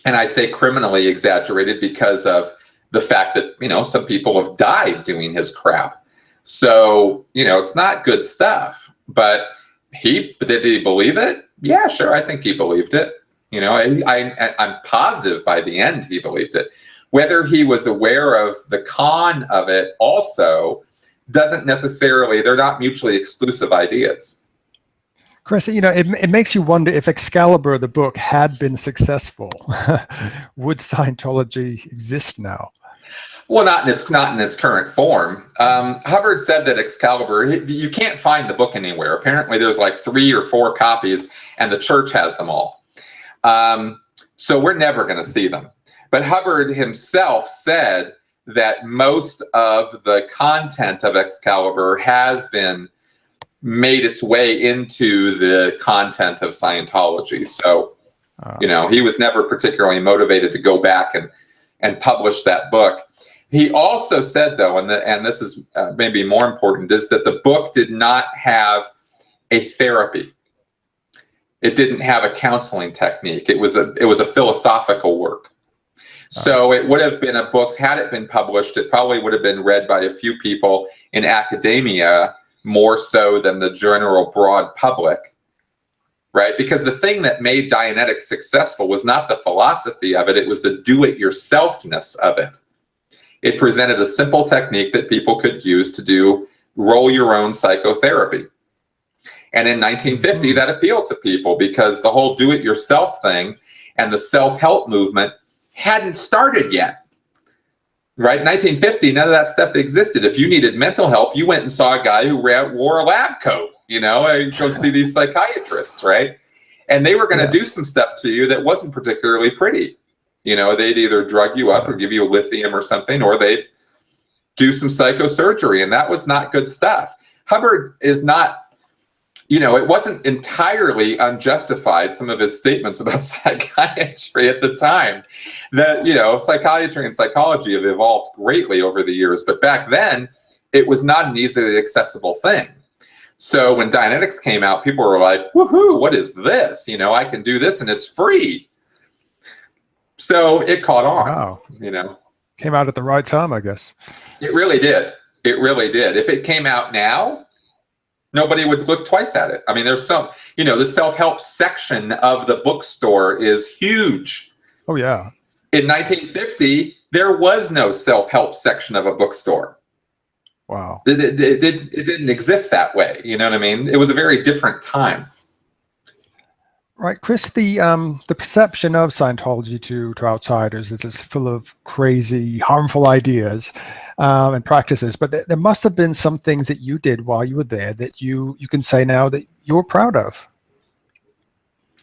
I say criminally exaggerated because of the fact that, some people have died doing his crap. So, it's not good stuff, but did he believe it? Yeah, sure. I think he believed it. I'm positive by the end he believed it. Whether he was aware of the con of it also doesn't necessarily, they're not mutually exclusive ideas. Chris, it makes you wonder if Excalibur, the book, had been successful. Would Scientology exist now? Well, not in its current form. Hubbard said that Excalibur, you can't find the book anywhere. Apparently, there's like 3 or 4 copies, and the church has them all. So we're never going to see them. But Hubbard himself said that most of the content of Excalibur has been made its way into the content of Scientology. So, he was never particularly motivated to go back and publish that book. He also said, though, and this is maybe more important, is that the book did not have a therapy. It didn't have a counseling technique. It was a philosophical work. So it would have been a book, had it been published, it probably would have been read by a few people in academia more so than the general broad public, right? Because the thing that made Dianetics successful was not the philosophy of it, it was the do-it-yourselfness of it. It presented a simple technique that people could use to do roll your own psychotherapy. And in 1950, that appealed to people because the whole do-it-yourself thing and the self-help movement hadn't started yet, right? 1950, none of that stuff existed. If you needed mental help, you went and saw a guy who wore a lab coat, go see these psychiatrists, right? And they were going to do some stuff to you that wasn't particularly pretty. They'd either drug you up or give you lithium or something, or they'd do some psychosurgery, and that was not good stuff. Hubbard is not, it wasn't entirely unjustified, some of his statements about psychiatry at the time. That, psychiatry and psychology have evolved greatly over the years, but back then, it was not an easily accessible thing. So when Dianetics came out, people were like, woohoo, what is this? I can do this and it's free. So it caught on, Wow. Came out at the right time, I guess. It really did. It really did. If it came out now, nobody would look twice at it. I mean, there's some, the self-help section of the bookstore is huge. Oh, yeah. In 1950, there was no self-help section of a bookstore. Wow. It didn't exist that way. You know what I mean? It was a very different time. Right, Chris, the perception of Scientology to outsiders is it's full of crazy, harmful ideas and practices. But there must have been some things that you did while you were there that you can say now that you're proud of.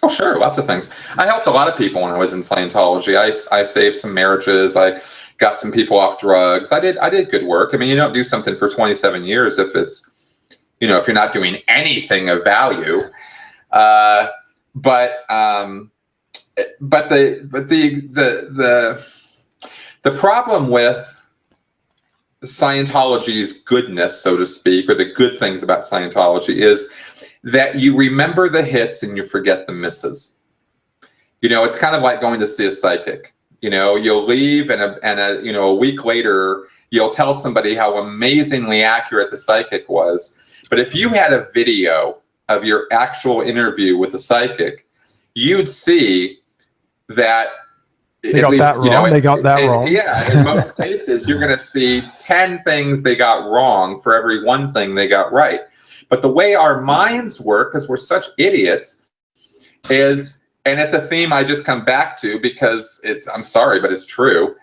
Oh, sure, lots of things. I helped a lot of people when I was in Scientology. I saved some marriages. I got some people off drugs. I did good work. I mean, you don't do something for 27 years if it's, if you're not doing anything of value. But the problem with Scientology's goodness, so to speak, or the good things about Scientology is that you remember the hits and you forget the misses. It's kind of like going to see a psychic. You'll leave and a week later you'll tell somebody how amazingly accurate the psychic was. But if you had a video of your actual interview with the psychic, you'd see that they got that wrong. They got that wrong. Yeah, in most cases, you're going to see 10 things they got wrong for every one thing they got right. But the way our minds work, because we're such idiots, is, and it's a theme I just come back to because I'm sorry, but it's true,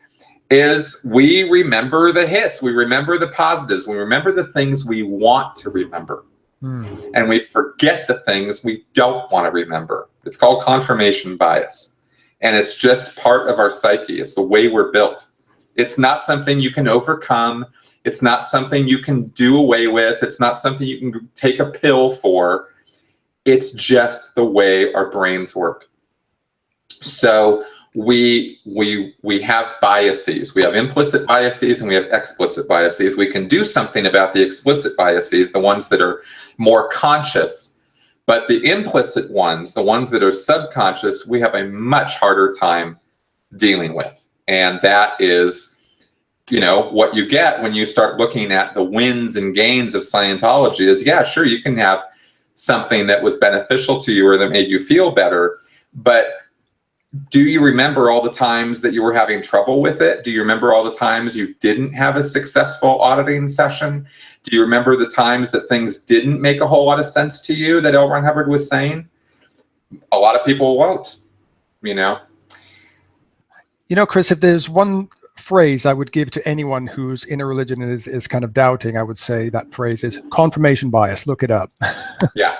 is we remember the hits, we remember the positives, we remember the things we want to remember. And we forget the things we don't want to remember. It's called confirmation bias. And it's just part of our psyche. It's the way we're built. It's not something you can overcome. It's not something you can do away with. It's not something you can take a pill for. It's just the way our brains work. So we have biases. We have implicit biases and we have explicit biases. We can do something about the explicit biases, the ones that are more conscious, but the implicit ones, the ones that are subconscious, we have a much harder time dealing with. And that is, what you get when you start looking at the wins and gains of Scientology is, yeah, sure, you can have something that was beneficial to you or that made you feel better, but do you remember all the times that you were having trouble with it? Do you remember all the times you didn't have a successful auditing session? Do you remember the times that things didn't make a whole lot of sense to you that L. Ron Hubbard was saying? A lot of people won't, Chris, if there's one phrase I would give to anyone who's in a religion and is kind of doubting, I would say that phrase is confirmation bias. Look it up. Yeah.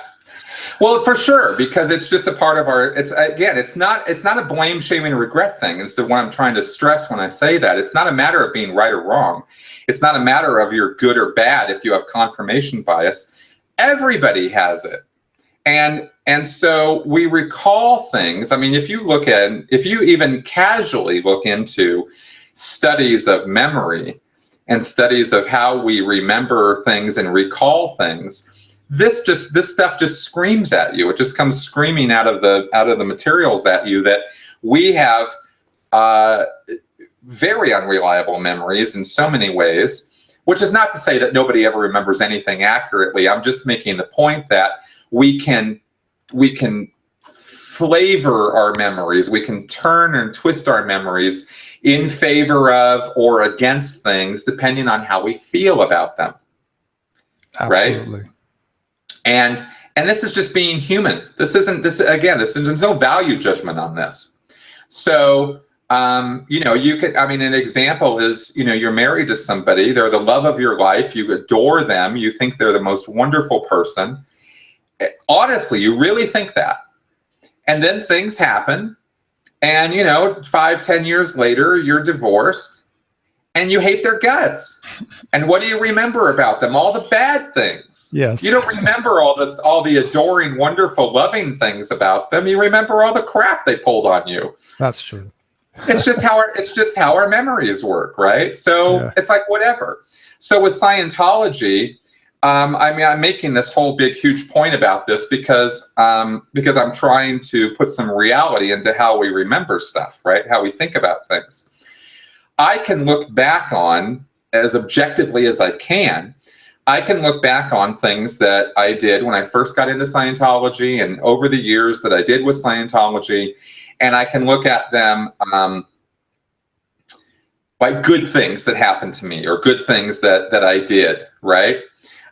Well, for sure, because it's just a part of our, it's not a blame, shame, and regret thing. It's the one I'm trying to stress when I say that. It's not a matter of being right or wrong. It's not a matter of you're good or bad if you have confirmation bias. Everybody has it. And so we recall things. I mean, if you even casually look into, studies of memory and studies of how we remember things and recall things, this stuff just screams at you. It just comes screaming out of the materials at you that we have very unreliable memories in so many ways, which is not to say that nobody ever remembers anything accurately. I'm just making the point that we can flavor our memories. We can turn and twist our memories in favor of or against things depending on how we feel about them. Absolutely. Right? And this is just being human. There's no value judgment on this. So, you could, an example is, you're married to somebody, they're the love of your life, you adore them, you think they're the most wonderful person. Honestly, you really think that. And then things happen, and 5-10 years later, you're divorced, and you hate their guts. And what do you remember about them? All the bad things. Yes. You don't remember all the adoring, wonderful, loving things about them. You remember all the crap they pulled on you. That's true. It's just how our memories work, right? So It's like whatever. So with Scientology, I'm making this whole big, huge point about this because I'm trying to put some reality into how we remember stuff, right? How we think about things. I can look back on, as objectively as I can look back on things that I did when I first got into Scientology and over the years that I did with Scientology, and I can look at them like good things that happened to me or good things that I did, right?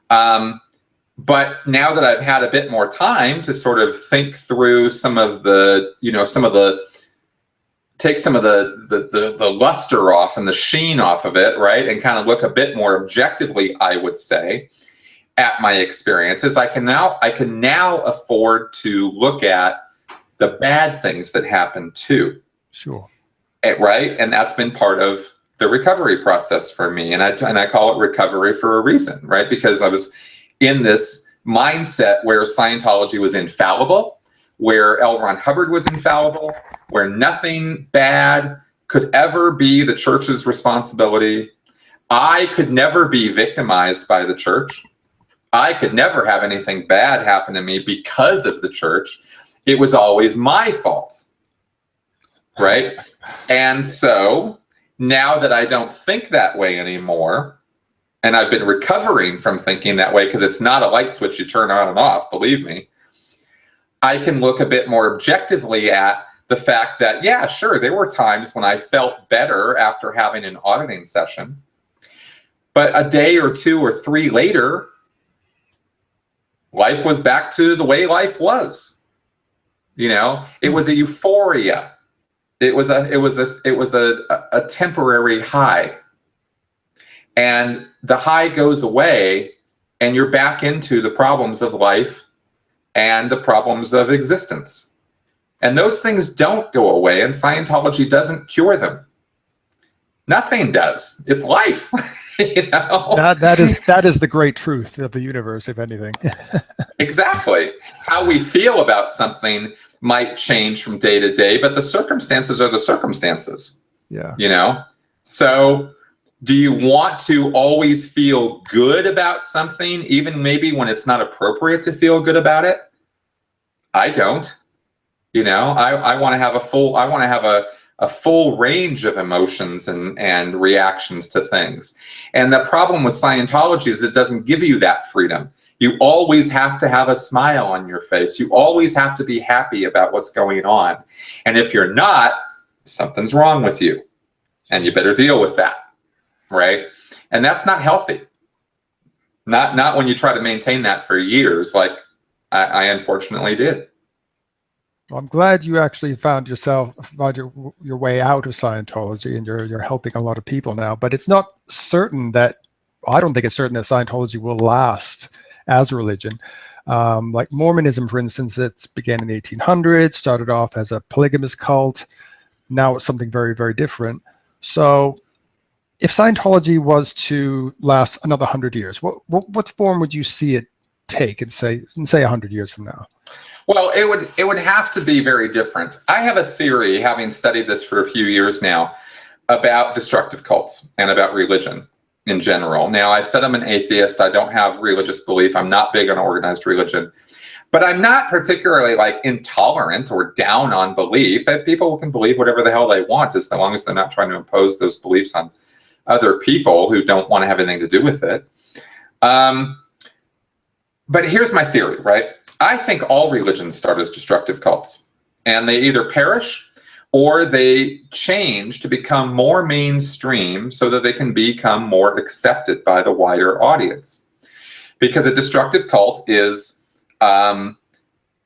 But now that I've had a bit more time to sort of think through take some of the luster off and the sheen off of it, right? And kind of look a bit more objectively, I would say, at my experiences. I can now afford to look at the bad things that happen too. Sure. Right? And that's been part of the recovery process for me. And I call it recovery for a reason, right? Because I was in this mindset where Scientology was infallible, where Ron Hubbard was infallible, where nothing bad could ever be the church's responsibility. I could never be victimized by the church. I could never have anything bad happen to me because of the church. It was always my fault, right? And so now that I don't think that way anymore, and I've been recovering from thinking that way, because it's not a light switch you turn on and off, believe me, I can look a bit more objectively at the fact that, yeah, sure, there were times when I felt better after having an auditing session, but a day or 2 or 3 later, life was back to the way life was. It was a euphoria. It was a temporary high, and the high goes away, and you're back into the problems of life and the problems of existence. And those things don't go away, and Scientology doesn't cure them. Nothing does. It's life. That is the great truth of the universe, if anything. Exactly. How we feel about something might change from day to day, but the circumstances are the circumstances. Yeah. So do you want to always feel good about something, even maybe when it's not appropriate to feel good about it? I don't. I want to have a full range of emotions and reactions to things. And the problem with Scientology is it doesn't give you that freedom. You always have to have a smile on your face. You always have to be happy about what's going on. And if you're not, something's wrong with you, and you better deal with that, right? And that's not healthy. Not when you try to maintain that for years, like I unfortunately did. Well, I'm glad you actually found your way out of Scientology, and you're helping a lot of people now. But it's not certain that, I don't think it's certain that Scientology will last as a religion. Like Mormonism, for instance, it began in the 1800s, started off as a polygamous cult. Now it's something very, very different. So if Scientology was to last another 100 years, what form would you see it take in say 100 years from now? Well, it would have to be very different. I have a theory, having studied this for a few years now, about destructive cults and about religion in general. Now, I've said I'm an atheist. I don't have religious belief. I'm not big on organized religion. But I'm not particularly like intolerant or down on belief. People can believe whatever the hell they want as long as they're not trying to impose those beliefs on other people who don't want to have anything to do with it. But here's my theory, right? I think all religions start as destructive cults, and they either perish or they change to become more mainstream so that they can become more accepted by the wider audience. Because a destructive cult is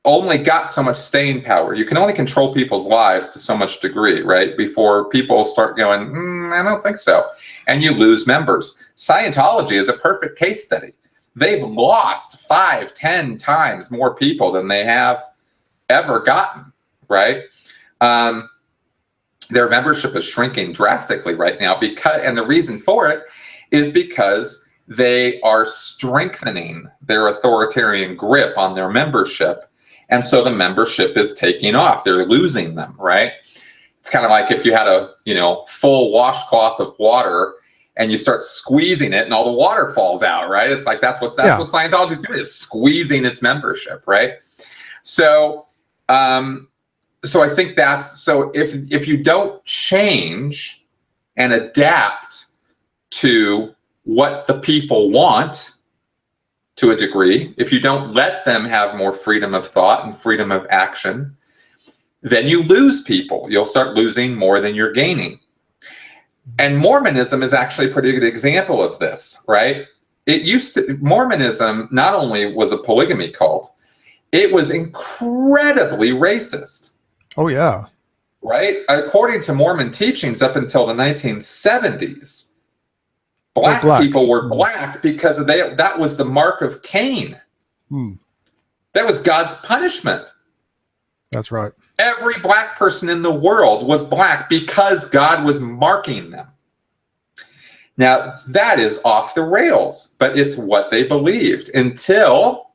only got so much staying power. You can only control people's lives to so much degree, right? Before people start going, I don't think so. And you lose members. Scientology is a perfect case study. They've lost 5, 10 times more people than they have ever gotten, right? Their membership is shrinking drastically right now and the reason for it is because they are strengthening their authoritarian grip on their membership. And so the membership is taking off. They're losing them, right? It's kind of like if you had a, full washcloth of water and you start squeezing it and all the water falls out, right? It's like, that's what Scientology is doing, is squeezing its membership, right? So, so I think so if you don't change and adapt to what the people want to a degree, if you don't let them have more freedom of thought and freedom of action, then you lose people. You'll start losing more than you're gaining. And Mormonism is actually a pretty good example of this, right? Mormonism not only was a polygamy cult, it was incredibly racist. Oh, yeah. Right? According to Mormon teachings, up until the 1970s, Black people were black because that was the mark of Cain. That was God's punishment. That's right. Every black person in the world was black because God was marking them. Now, that is off the rails, but it's what they believed until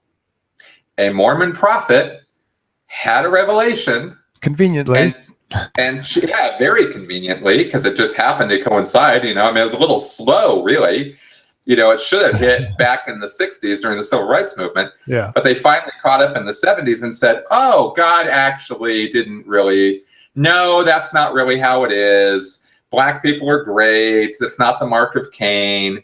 a Mormon prophet had a revelation. Conveniently. And very conveniently, because it just happened to coincide, it was a little slow, really. It should have hit back in the 60s during the Civil Rights Movement. Yeah. But they finally caught up in the 70s and said, oh, God actually didn't really, no, that's not really how it is. Black people are great. That's not the mark of Cain.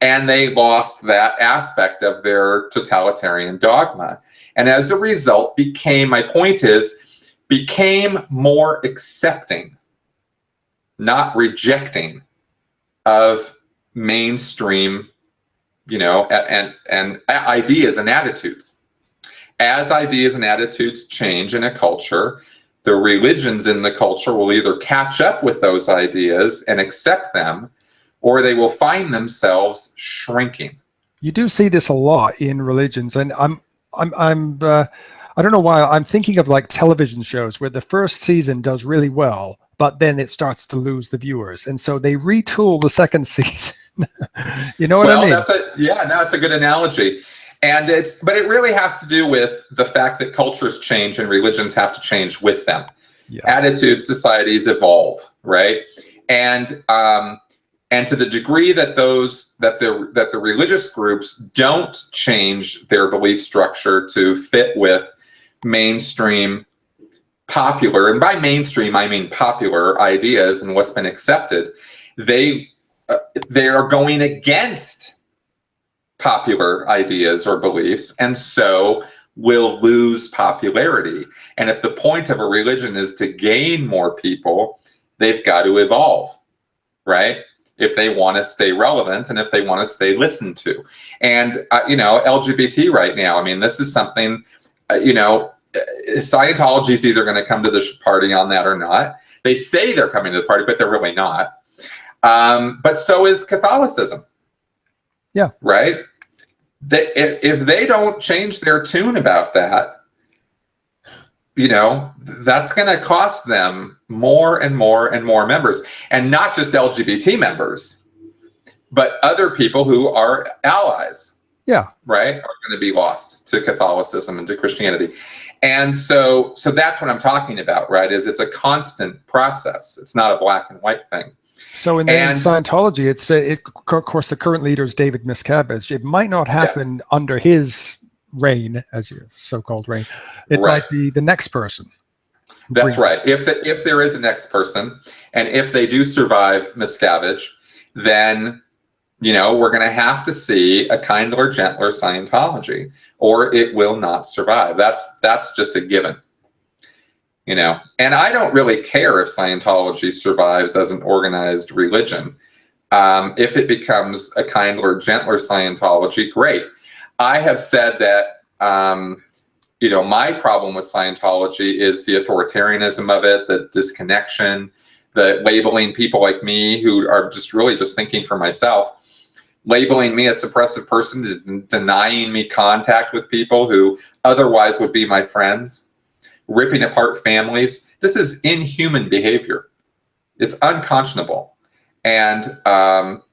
And they lost that aspect of their totalitarian dogma. And as a result, became more accepting, not rejecting of mainstream, and ideas and attitudes. As ideas and attitudes change in a culture, the religions in the culture will either catch up with those ideas and accept them, or they will find themselves shrinking. You do see this a lot in religions, and I don't know why, I'm thinking of like television shows where the first season does really well, but then it starts to lose the viewers. And so they retool the second season. You know what I mean? It's a good analogy. But it really has to do with the fact that cultures change and religions have to change with them. Yeah. Attitudes, societies evolve, right? And to the degree that the religious groups don't change their belief structure to fit with mainstream popular, and by mainstream I mean popular ideas and what's been accepted, they are going against popular ideas or beliefs, and so will lose popularity. And if the point of a religion is to gain more people, they've got to evolve, right? If they want to stay relevant and if they want to stay listened to. And LGBT right now, this is something, Scientology is either going to come to the party on that or not. They say they're coming to the party, but they're really not. But so is Catholicism. Yeah. Right? If they don't change their tune about that, that's going to cost them more and more and more members. And not just LGBT members, but other people who are allies. Yeah. Right? Are going to be lost to Catholicism and to Christianity. And so that's what I'm talking about, right? Is it's a constant process. It's not a black and white thing. So in Scientology, of course, the current leader is David Miscavige. It might not happen under his reign, as your so-called reign. It might be the next person. That's right. If there is a next person, and if they do survive Miscavige, then we're going to have to see a kinder, gentler Scientology, or it will not survive. That's just a given. And I don't really care if Scientology survives as an organized religion. If it becomes a kinder, gentler Scientology, great. I have said that, my problem with Scientology is the authoritarianism of it, the disconnection, the labeling people like me who are just really just thinking for myself, labeling me a suppressive person, denying me contact with people who otherwise would be my friends, ripping apart families. This is inhuman behavior. It's unconscionable and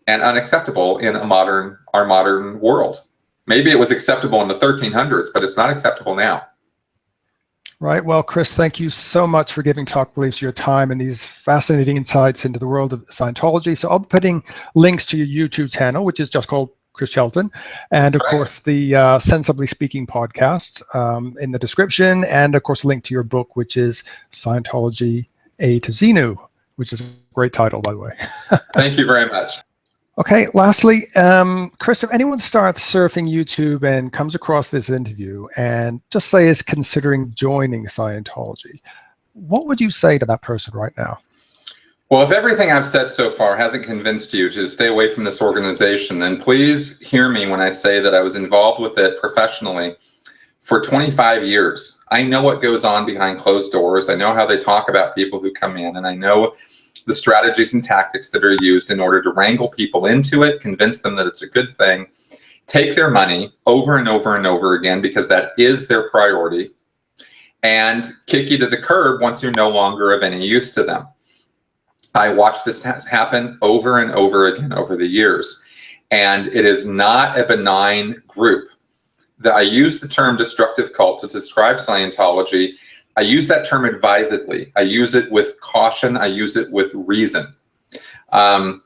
unacceptable in our modern world. Maybe it was acceptable in the 1300s, but it's not acceptable now. Right. Well, Chris, thank you so much for giving Talk Beliefs your time and these fascinating insights into the world of Scientology. So I'll be putting links to your YouTube channel, which is just called Chris Shelton, and of course the Sensibly Speaking podcast in the description, and of course a link to your book, which is Scientology A to Xenu, which is a great title, by the way. Thank you very much. Okay, lastly, Chris, if anyone starts surfing YouTube and comes across this interview and just say is considering joining Scientology, what would you say to that person right now? Well, if everything I've said so far hasn't convinced you to stay away from this organization, then please hear me when I say that I was involved with it professionally for 25 years. I know what goes on behind closed doors. I know how they talk about people who come in, and I know the strategies and tactics that are used in order to wrangle people into it, convince them that it's a good thing, take their money over and over and over again because that is their priority, and kick you to the curb once you're no longer of any use to them. I watched this happen over and over again over the years, and it is not a benign group. I use the term destructive cult to describe Scientology. I use that term advisedly. I use it with caution. I use it with reason. I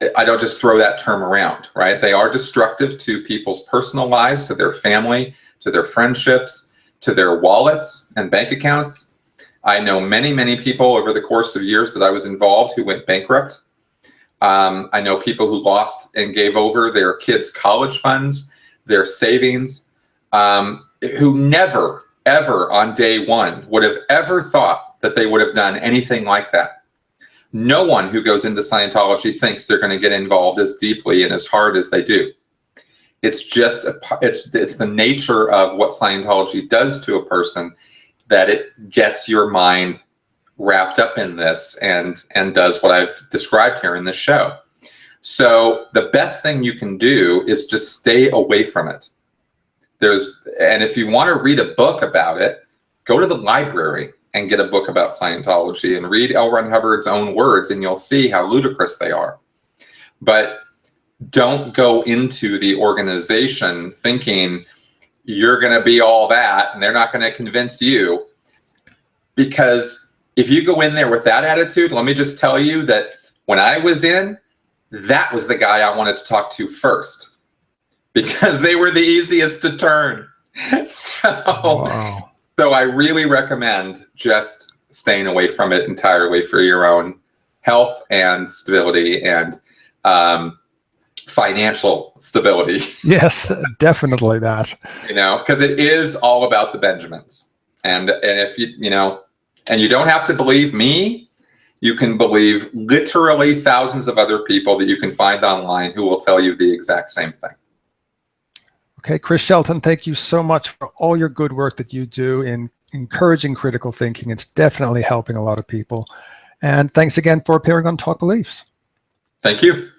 don't just throw that term around, right? They are destructive to people's personal lives, to their family, to their friendships, to their wallets and bank accounts. I know many, many people over the course of years that I was involved who went bankrupt. I know people who lost and gave over their kids' college funds, their savings, who never, ever on day one would have ever thought that they would have done anything like that. No one who goes into Scientology thinks they're going to get involved as deeply and as hard as they do. It's just, it's the nature of what Scientology does to a person, that it gets your mind wrapped up in this and does what I've described here in this show. So the best thing you can do is just stay away from it. And if you want to read a book about it, go to the library and get a book about Scientology and read L. Ron Hubbard's own words, and you'll see how ludicrous they are. But don't go into the organization thinking you're going to be all that and they're not going to convince you. Because if you go in there with that attitude, let me just tell you that when I was in, that was the guy I wanted to talk to first, because they were the easiest to turn. So I really recommend just staying away from it entirely for your own health and stability and financial stability. Yes, definitely that. Because it is all about the Benjamins. And if and you don't have to believe me, you can believe literally thousands of other people that you can find online who will tell you the exact same thing. Okay, Chris Shelton, thank you so much for all your good work that you do in encouraging critical thinking. It's definitely helping a lot of people. And thanks again for appearing on Talk Beliefs. Thank you.